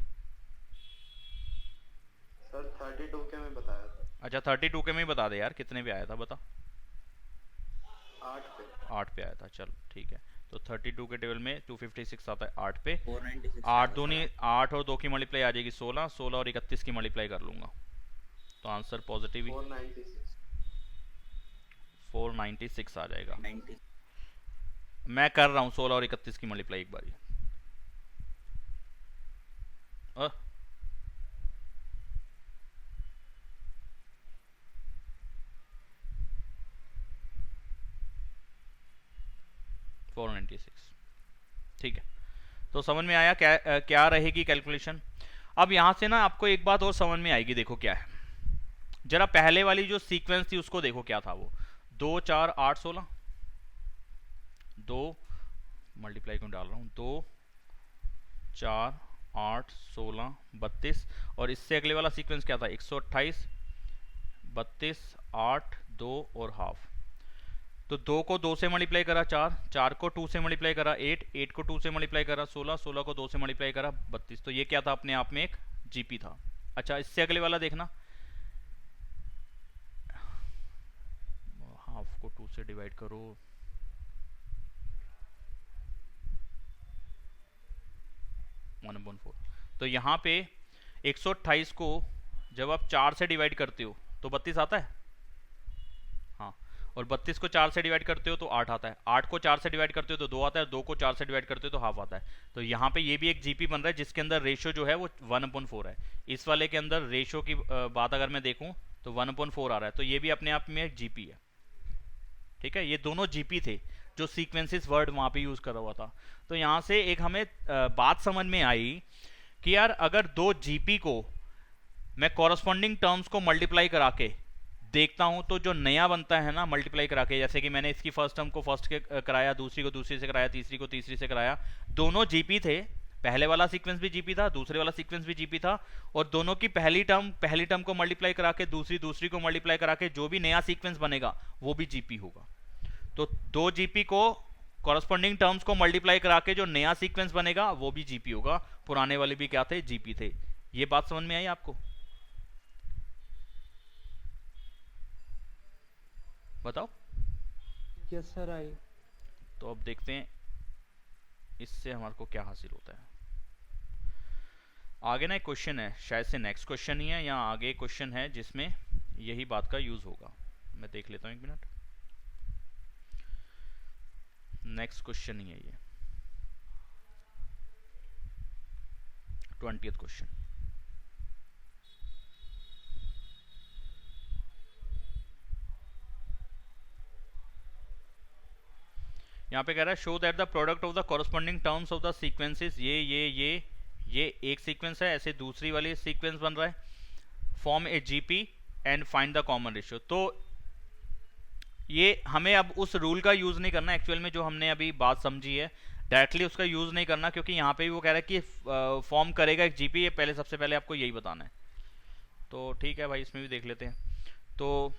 सर 32 के में बताया था। अच्छा 32 के में ही बता दे यार, कितने पे आया था बता। 8 पे 8 पे आया था, चल ठीक है। तो 32 के टेबल में 256 आता है 8 पे। 496 8 दूनी 8 और 2 की मल्टीप्लाई आ जाएगी 16, 16 और 31 की मल्टीप्लाई कर लूंगा तो आंसर पॉजिटिव ही 496 496 आ जाएगा। 90 मैं कर रहा हूँ 16 और 31 की मल्टीप्लाई एक बार। अ 496, ठीक है। तो समझ में आया क्या रहेगी कैलकुलेशन। अब यहां से ना आपको एक बात और समझ में आएगी, देखो क्या है। जरा पहले वाली जो सीक्वेंस थी उसको देखो क्या था वो, 2 4 8 16, 2 मल्टीप्लाई क्यों डाल रहा हूं, 2 4 8 16 32, और इससे अगले वाला सीक्वेंस क्या था, 128 32 8 2 और हाफ। तो 2 को 2 से मल्टीप्लाई करा 4, 4 को 2 से मल्टीप्लाई करा 8, 8 को 2 से मल्टीप्लाई करा 16, 16 को 2 से मल्टीप्लाई करा 32। तो ये क्या था, अपने आप में एक जीपी था। अच्छा इससे अगले वाला देखना, हाफ को 2 से डिवाइड करो, तो यहाँ पे 128 को जब आप 4 से डिवाइड करते हो तो 32 आता है, हाँ, और 32 को 4 से डिवाइड करते हो तो 8 आता है, 8 को 4 से डिवाइड करते हो तो 2 आता है, 2 को 4 से डिवाइड करते हो तो हाफ आता है। तो यहाँ पे ये भी एक जीपी बन रहा है जिसके अंदर रेशियो जो है वो 1/4 है। इस वाले के अंदर रेशियो की बात अगर मैं देखूँ तो 1/4 आ रहा है, तो ये भी अपने आप में एक जीपी है। ठीक है, ये दोनों जीपी थे जो सीक्वेंसेस वर्ड वहाँ पे यूज करा हुआ था। तो यहाँ से एक हमें बात समझ में आई कि यार अगर दो जीपी को मैं कॉरस्पॉन्डिंग टर्म्स को मल्टीप्लाई करा के देखता हूं तो जो नया बनता है ना मल्टीप्लाई करा के, जैसे कि मैंने इसकी फर्स्ट टर्म को फर्स्ट के कराया, दूसरी को दूसरी से कराया, तीसरी को तीसरी से कराया, दोनों जीपी थे। पहले वाला सीक्वेंस भी जीपी था, दूसरे वाला सीक्वेंस भी जीपी था, और दोनों की पहली टर्म को मल्टीप्लाई करा के दूसरी को मल्टीप्लाई करा के जो भी नया सीक्वेंस बनेगा वो भी जीपी होगा। तो दो जीपी को कॉरस्पॉन्डिंग टर्म्स को मल्टीप्लाई करा के जो नया सीक्वेंस बनेगा वो भी जीपी होगा। पुराने वाले भी क्या थे, जीपी थे। ये बात समझ में आई आपको? बताओ। Yes sir I. तो अब देखते हैं इससे हमारे को क्या हासिल होता है। आगे ना एक क्वेश्चन है, शायद से नेक्स्ट क्वेश्चन ही है या आगे क्वेश्चन है जिसमें यही बात का यूज होगा। मैं देख लेता हूं, एक मिनट। नेक्स्ट क्वेश्चन ही है ये, 20th क्वेश्चन। यहाँ पे कह रहा है show that the product of the corresponding terms of the sequences, ये एक सीक्वेंस है, ऐसे दूसरी वाली सीक्वेंस बन रहा है, form A GP and find the common ratio. तो ये हमें अब उस रूल का यूज नहीं करना एक्चुअल में, जो हमने अभी बात समझी है डायरेक्टली उसका यूज नहीं करना, क्योंकि यहाँ पे भी वो कह रहा है कि फॉर्म करेगा एक जीपी। ये पहले सबसे पहले आपको यही बताना है। तो ठीक है भाई, इसमें भी देख लेते हैं। तो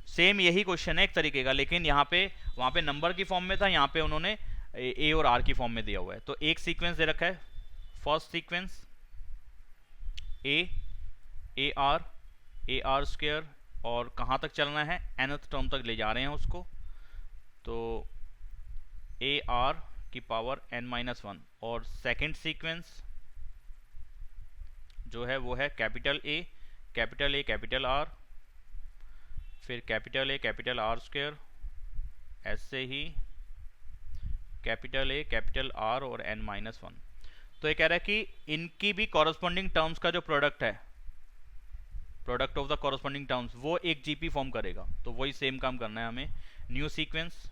सेम यही क्वेश्चन है एक तरीके का, लेकिन यहाँ पे वहाँ पे नंबर की फॉर्म में था, यहाँ पे उन्होंने ए और आर की फॉर्म में दिया हुआ है। तो एक सीक्वेंस दे रखा है, फर्स्ट सीक्वेंस ए आर स्क्वायर, और कहाँ तक चलना है, nth टर्म तक ले जा रहे हैं उसको। तो ए आर की पावर n-1, और सेकेंड सीक्वेंस जो है वो है कैपिटल ए कैपिटल आर, फिर capital A capital R square, ऐसे ही कैपिटल ए कैपिटल आर और n-1। तो ये कह रहा है कि इनकी भी कॉरस्पॉन्डिंग टर्म्स का जो प्रोडक्ट है, product of the corresponding terms, वो एक जीपी फॉर्म करेगा। तो वही सेम काम करना है हमें। न्यू सीक्वेंस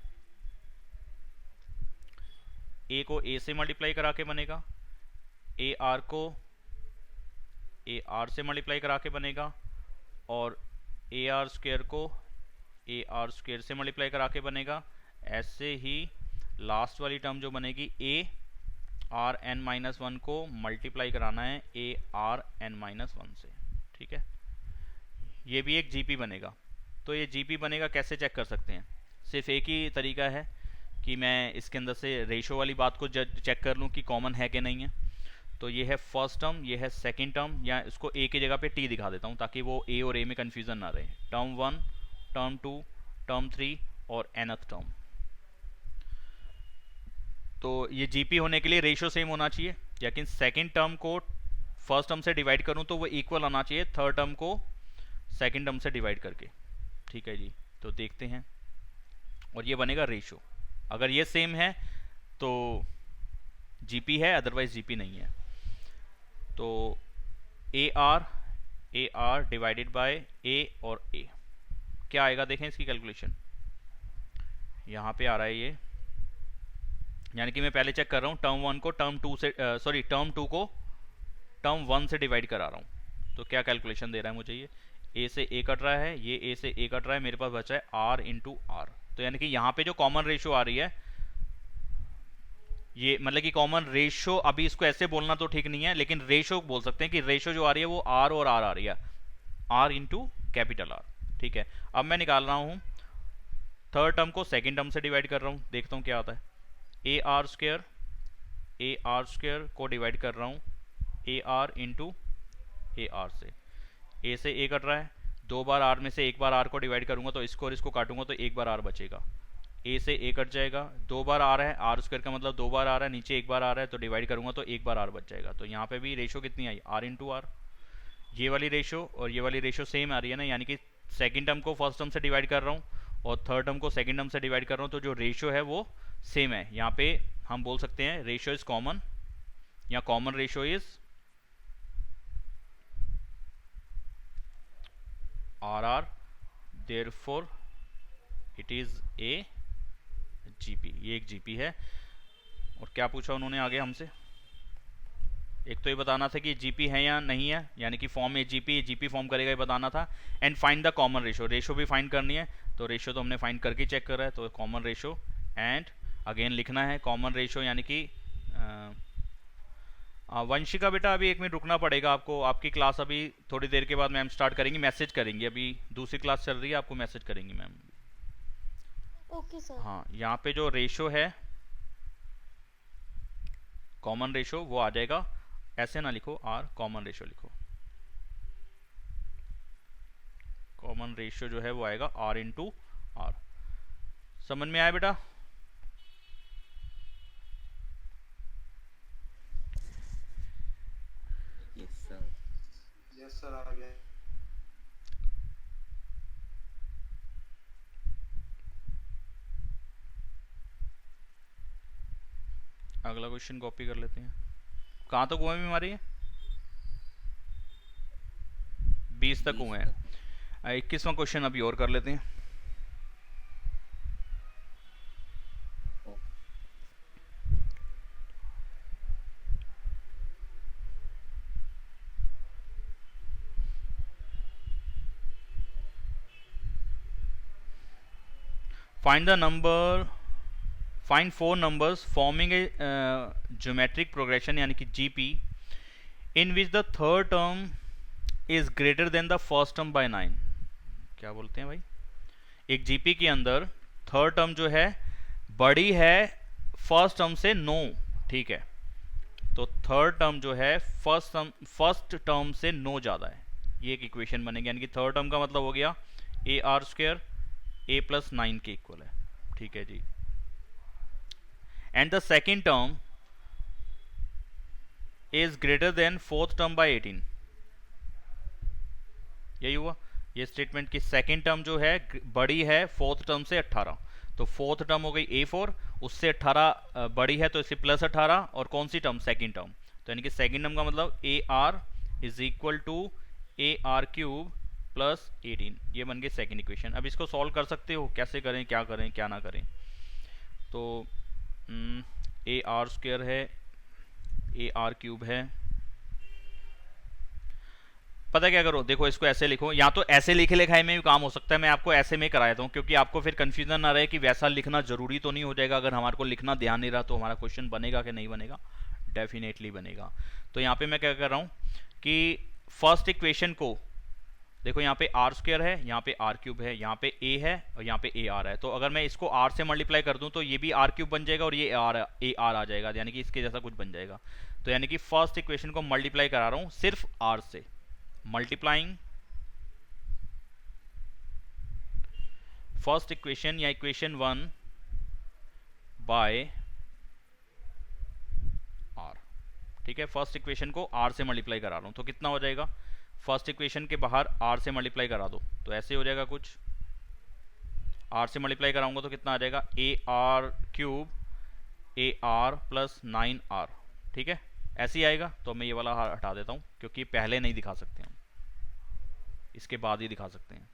ए को ए से मल्टीप्लाई करा के बनेगा, ए आर को ए आर से मल्टीप्लाई करा के बनेगा, और ए आर स्क्वेयर को ए आर स्क्वेयर से मल्टीप्लाई करा के बनेगा। ऐसे ही लास्ट वाली टर्म जो बनेगी a r n minus one को मल्टीप्लाई कराना है a r n minus one से, ठीक है। ये भी एक जीपी बनेगा। तो ये जीपी बनेगा कैसे चेक कर सकते हैं? सिर्फ एक ही तरीका है कि मैं इसके अंदर से रेशो वाली बात को चेक कर लूँ कि कॉमन है कि नहीं है। तो ये है फर्स्ट टर्म, ये है सेकंड टर्म, या इसको ए की जगह पे टी दिखा देता हूँ ताकि वो ए और ए में कन्फ्यूज़न ना रहे। Term one, term two, term three और nth टर्म। तो ये जीपी होने के लिए रेशो सेम होना चाहिए, लेकिन सेकंड टर्म को फर्स्ट टर्म से डिवाइड करूँ तो वो इक्वल आना चाहिए थर्ड टर्म को सेकंड टर्म से डिवाइड करके, ठीक है जी। तो देखते हैं, और ये बनेगा रेशो। अगर ये सेम है तो जीपी है, अदरवाइज जीपी नहीं है। तो ए आर डिवाइडेड बाय ए और ए क्या आएगा, देखें इसकी कैलकुलेशन। यहाँ पे आ रहा है ये, यानी कि मैं पहले चेक कर रहा हूँ टर्म वन को टर्म टू से टर्म टू को टर्म वन से डिवाइड करा रहा हूँ। तो क्या कैलकुलेशन दे रहा है मुझे, ये ए से ए कट रहा है, ये ए से ए कट रहा है, मेरे पास बचा है आर इंटू आर। तो यानी कि यहाँ पे जो कॉमन रेशो आ रही है, ये मतलब कि कॉमन रेशो, अभी इसको ऐसे बोलना तो ठीक नहीं है, लेकिन रेशो बोल सकते हैं कि रेशो जो आ रही है वो आर और आर आ रही है, आर इंटू कैपिटल आर, ठीक है। अब मैं निकाल रहा हूँ थर्ड टर्म को सेकेंड टर्म से डिवाइड कर रहा हूँ, देखता हूँ क्या आता है। ए आर स्क्वेयर को डिवाइड कर रहा हूँ A R into A R से। ए से ए कट रहा है, दो बार आर में से एक बार आर को डिवाइड करूंगा तो इसको और इसको काटूंगा तो एक बार आर बचेगा। ए से ए कट जाएगा, दो बार आ रहा है, आर स्क्वायर का मतलब दो बार आ रहा है, नीचे एक बार आ रहा है, तो डिवाइड करूंगा तो एक बार आर बच जाएगा। तो यहाँ पे भी रेशो कितनी आई, आर इंटू आर। ये वाली रेशो और ये वाली रेशो सेम आ रही है ना, यानी कि सेकंड टर्म को फर्स्ट टर्म से डिवाइड कर रहा हूँ और थर्ड टर्म को सेकंड टर्म से डिवाइड कर रहा हूँ, तो जो रेशो है वो सेम है। यहाँ पे हम बोल सकते हैं रेशो इज कॉमन, या common ratio is r r, therefore it is a GP. ये एक जीपी है। और क्या पूछा उन्होंने आगे हमसे, एक तो ये बताना था कि जीपी है या नहीं है, यानी कि फॉर्म में जीपी फॉर्म करेगा, ये बताना था। And find the common ratio, ratio भी फाइंड करनी है। तो रेशो तो हमने फाइंड करके चेक कर रहा है, तो कॉमन रेशो एंड अगेन लिखना है कॉमन रेशो, यानी कि वंशिका बेटा अभी एक मिनट रुकना पड़ेगा आपको, आपकी क्लास अभी थोड़ी देर के बाद मैम स्टार्ट करेंगी, मैसेज करेंगी, अभी दूसरी क्लास चल रही है, आपको मैसेज करेंगी मैम। Okay sir. हाँ, यहाँ पे जो रेशो है कॉमन रेशो वो आ जाएगा, ऐसे ना लिखो आर, कॉमन रेशो लिखो। कॉमन रेशो जो है वो आएगा आर इंटू आर। समझ में आया बेटा? यस सर आ गया। अगला क्वेश्चन कॉपी कर लेते हैं। कहाँ तक हुए हैं हमारी? 20 तक हुए हैं। 21वां क्वेश्चन अभी और कर लेते हैं। Find 4 numbers forming a geometric progression यानी कि GP in which the third term is greater than the first term by 9। क्या बोलते हैं भाई? एक GP के अंदर थर्ड टर्म जो है बड़ी है फर्स्ट टर्म से 9, ठीक है। तो थर्ड टर्म जो है फर्स्ट टर्म से 9 ज़्यादा है, ये एक इक्वेशन बनेगी। यानी कि थर्ड टर्म का मतलब हो गया a r square a plus 9 के इक्वल है, ठीक है जी। And the second term is greater than fourth term by 18। यही हुआ ये स्टेटमेंट की सेकेंड टर्म जो है बड़ी है फोर्थ टर्म से 18। तो फोर्थ टर्म हो गई A4, उससे 18 बड़ी है तो इसे प्लस 18, और कौन सी टर्म? Second term. तो यानी कि सेकेंड टर्म का मतलब a r is equal to a r cube plus 18। ये बन गई सेकेंड इक्वेशन। अब इसको सॉल्व कर सकते हो, कैसे करें, क्या करें, क्या ना करें। तो ए आर स्क्वायर है, ए आर क्यूब है। पता क्या करो, देखो इसको ऐसे लिखो, या तो ऐसे लिखे लिखाई में भी काम हो सकता है, मैं आपको ऐसे में करा देता हूँ, क्योंकि आपको फिर कंफ्यूजन ना रहे कि वैसा लिखना जरूरी तो नहीं हो जाएगा। अगर हमारे को लिखना ध्यान नहीं रहा तो हमारा क्वेश्चन बनेगा कि नहीं बनेगा, डेफिनेटली बनेगा। तो यहाँ पे मैं क्या कर रहा हूँ कि फर्स्ट इक्वेशन को देखो, यहाँ पे आर स्क्वायर है, यहाँ पे आर क्यूब है, यहाँ पे ए है और यहाँ पे ए आर है। तो अगर मैं इसको आर से मल्टीप्लाई कर दूं तो ये भी आर क्यूब बन जाएगा और ये आर ए आर आ जाएगा, यानी कि इसके जैसा कुछ बन जाएगा। तो यानी कि फर्स्ट इक्वेशन को मल्टीप्लाई करा रहा हूं सिर्फ आर से, मल्टीप्लाइंग फर्स्ट इक्वेशन या इक्वेशन 1 बाय आर। ठीक है, फर्स्ट इक्वेशन को आर से मल्टीप्लाई करा रहा हूं, तो कितना हो जाएगा, फर्स्ट इक्वेशन के बाहर आर से मल्टीप्लाई करा दो तो ऐसे हो जाएगा कुछ। आर से मल्टीप्लाई कराऊंगा तो कितना आ जाएगा, ए r cube A R plus 9r। ठीक है, ऐसे ही आएगा। तो मैं ये वाला हटा देता हूं क्योंकि पहले नहीं दिखा सकते हम, इसके बाद ही दिखा सकते हैं।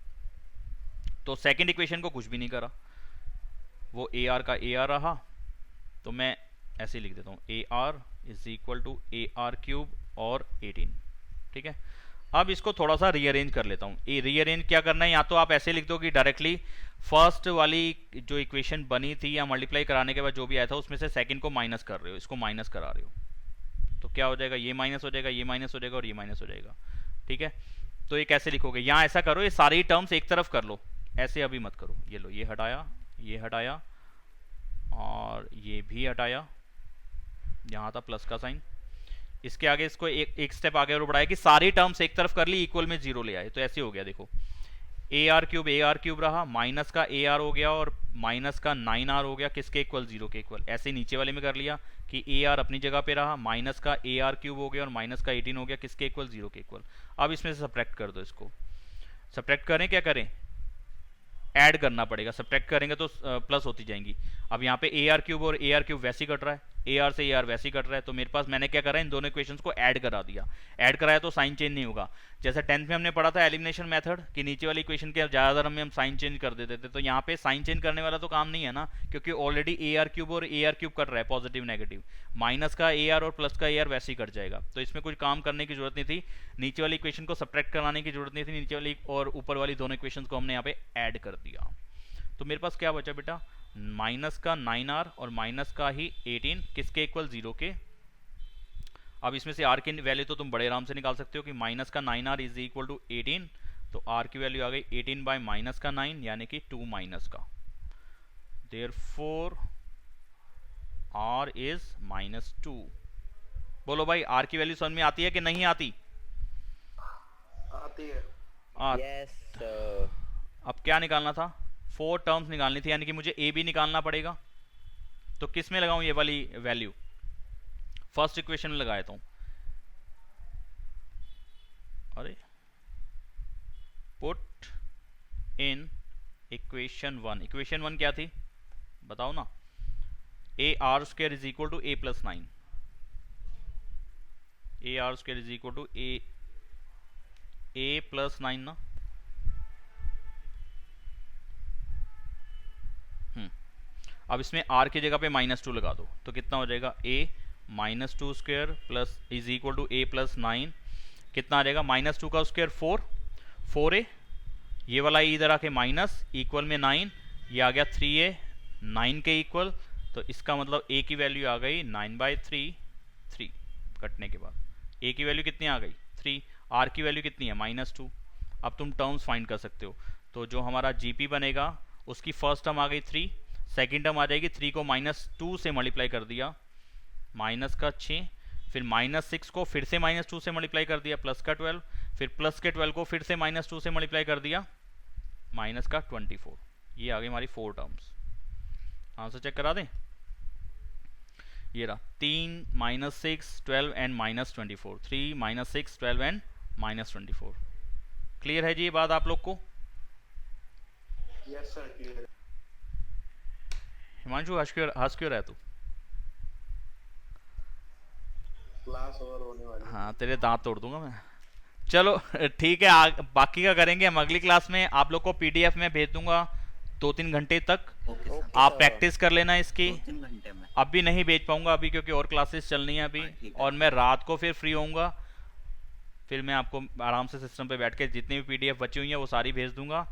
तो सेकंड इक्वेशन को कुछ भी नहीं करा, वो ए आर का ए आर रहा, तो मैं ऐसे ही लिख देता हूं, a r is equal to a r cube और 18। ठीक है, अब इसको थोड़ा सा रीअरेंज कर लेता हूँ। ये रीअरेंज क्या करना है, या तो आप ऐसे लिख दो कि डायरेक्टली फर्स्ट वाली जो इक्वेशन बनी थी या मल्टीप्लाई कराने के बाद जो भी आया था उसमें से सेकंड को माइनस कर रहे हो, इसको माइनस करा रहे हो, तो क्या हो जाएगा, ये माइनस हो जाएगा, ये माइनस हो जाएगा और ये माइनस हो जाएगा। ठीक है, तो ये कैसे लिखोगे, यहाँ ऐसा करो, ये सारी टर्म्स एक तरफ कर लो, ऐसे अभी मत करो। ये लो, ये हटाया और ये भी हटाया, यहाँ था प्लस का साइन, इसके आगे इसको एक स्टेप आगे और बढ़ाया कि सारी टर्म्स एक तरफ कर ली, इक्वल में जीरो ले आए, तो ऐसे हो गया। देखो ए आर क्यूब रहा, माइनस का ए आर हो गया और माइनस का 9r हो गया, किसके इक्वल, जीरो के इक्वल। ऐसे नीचे वाले में कर लिया कि ए आर अपनी जगह पे रहा, माइनस का ए आर क्यूब हो गया और माइनस का 18 हो गया, किसके इक्वल, जीरो के इक्वल। अब इसमें से सब्ट्रैक्ट कर दो, इसको सब्ट्रैक्ट करें, क्या करें, ऐड करना पड़ेगा, सब्ट्रैक्ट करेंगे तो प्लस होती जाएंगी। अब यहाँ पे ए आर क्यूब और ए आर क्यूब वैसे ही कट रहा है, ए आर से ए आर वैसे ही कट रहा है, तो मेरे पास मैंने क्या करा, इन दोनों इक्वेशंस को ऐड करा दिया। ऐड कराया तो साइन चेंज नहीं होगा, जैसे 10th में हमने पढ़ा था एलिमिनेशन मेथड कि नीचे वाली इक्वेशन के ज़्यादातर में हम साइन चेंज कर देते थे। तो यहाँ पे साइन चेंज करने वाला तो काम नहीं है ना, क्योंकि ऑलरेडी ए आर क्यूब और ए आर क्यूब कट रहा है, पॉजिटिव नेगेटिव, माइनस का ए आर और प्लस का ए आर वैसे ही कट जाएगा। तो इसमें कुछ काम करने की जरूरत नहीं थी, नीचे वाली इक्वेशन को सब्ट्रैक्ट कराने की जरूरत नहीं थी, नीचे वाली और ऊपर वाली दोनों इक्वेशन को हमने यहाँ पे ऐड कर दिया। तो मेरे पास क्या बचा बेटा, माइनस का 9r और माइनस का ही 18, किसके इक्वल, जीरो के। अब इसमें से r की वैल्यू तो तुम बड़े आराम से निकाल सकते हो कि माइनस का 9r इज इक्वल टू 18, तो r की वैल्यू आ गई 18 बाय माइनस का 9 यानी कि 2 माइनस का, देयरफॉर r इज -2। बोलो भाई, r की वैल्यू समझ में आती है कि नहीं आती, आती है। Yes sir. अब क्या निकालना था, 4 टर्म्स निकालनी थी, यानी कि मुझे ए भी निकालना पड़ेगा। तो किस में लगाऊं ये वाली वैल्यू, फर्स्ट इक्वेशन में लगा देता हूं। अरे पुट इन इक्वेशन 1, इक्वेशन 1 क्या थी बताओ ना, a r square is equal to a plus 9, a r square is equal to a plus 9 ना। अब इसमें r की जगह पे -2 लगा दो तो कितना हो जाएगा, a -2 square plus is equal to a plus 9, कितना आ जाएगा, -2 का स्क्वायर 4a, ये वाला इधर आके माइनस, इक्वल में 9, ये आ गया 3a, 9 के इक्वल। तो इसका मतलब a की वैल्यू आ गई 9/3, 3 कटने के बाद a की वैल्यू कितनी आ गई 3, r की वैल्यू कितनी है -2। अब तुम टर्म्स फाइंड कर सकते हो, तो जो हमारा जीपी बनेगा उसकी फर्स्ट टर्म आ गई 3, सेकेंड टर्म आ जाएगी 3 को -2 से मल्टीप्लाई कर दिया, माइनस का 6, फिर -6 को फिर से -2 से मल्टीप्लाई कर दिया, प्लस का 12, फिर प्लस के 12 को फिर से -2 से मल्टीप्लाई कर दिया, माइनस का 24। ये आ गई हमारी 4 टर्म्स। आंसर चेक करा दें, ये रहा 3 -6 12 एंड -24, 3 -6 12 एंड -24। क्लियर है जी ये बात आप लोग को? Yes sir, clear. हिमांशु हंस क्यों रहा है तू? क्लास ओवर होने वाली है। हाँ, तेरे दांत तोड़ दूंगा मैं। चलो ठीक है, बाकी का करेंगे हम अगली क्लास में, आप लोग को पीडीएफ में भेज दूंगा, 2-3 घंटे तक ओके सर। ओके आप सर। प्रैक्टिस कर लेना इसकी। 2-3 घंटे में। अभी नहीं भेज पाऊंगा अभी, क्योंकि और क्लासेस चलनी है अभी, हाँ, ठीक है। और मैं रात को फिर फ्री होऊंगा, फिर मैं आपको आराम से सिस्टम पे बैठ के जितनी भी पीडीएफ बची हुई है वो सारी भेज दूंगा।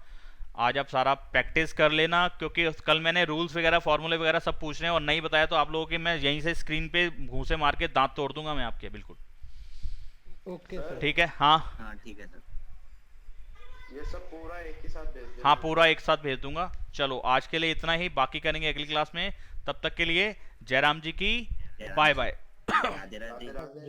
आज आप सारा प्रैक्टिस कर लेना, क्योंकि कल मैंने रूल्स वगैरह फार्मूले वगैरह सब पूछने हैं और नहीं बताया तो आप लोगों के मैं यहीं से स्क्रीन पे घूंसे मार के दांत तोड़ दूंगा मैं आपके, बिल्कुल। Okay sir. ठीक है, हाँ हाँ ठीक है सर। ये सब पूरा एक ही साथ भेज देना। हाँ, पूरा एक साथ भेज दूंगा। चलो आज के लिए इतना ही, बाकी करेंगे अगली क्लास में। तब तक के लिए जयराम जी की जयराम बाय जी। बाय। राधे राधे। राधे राधे।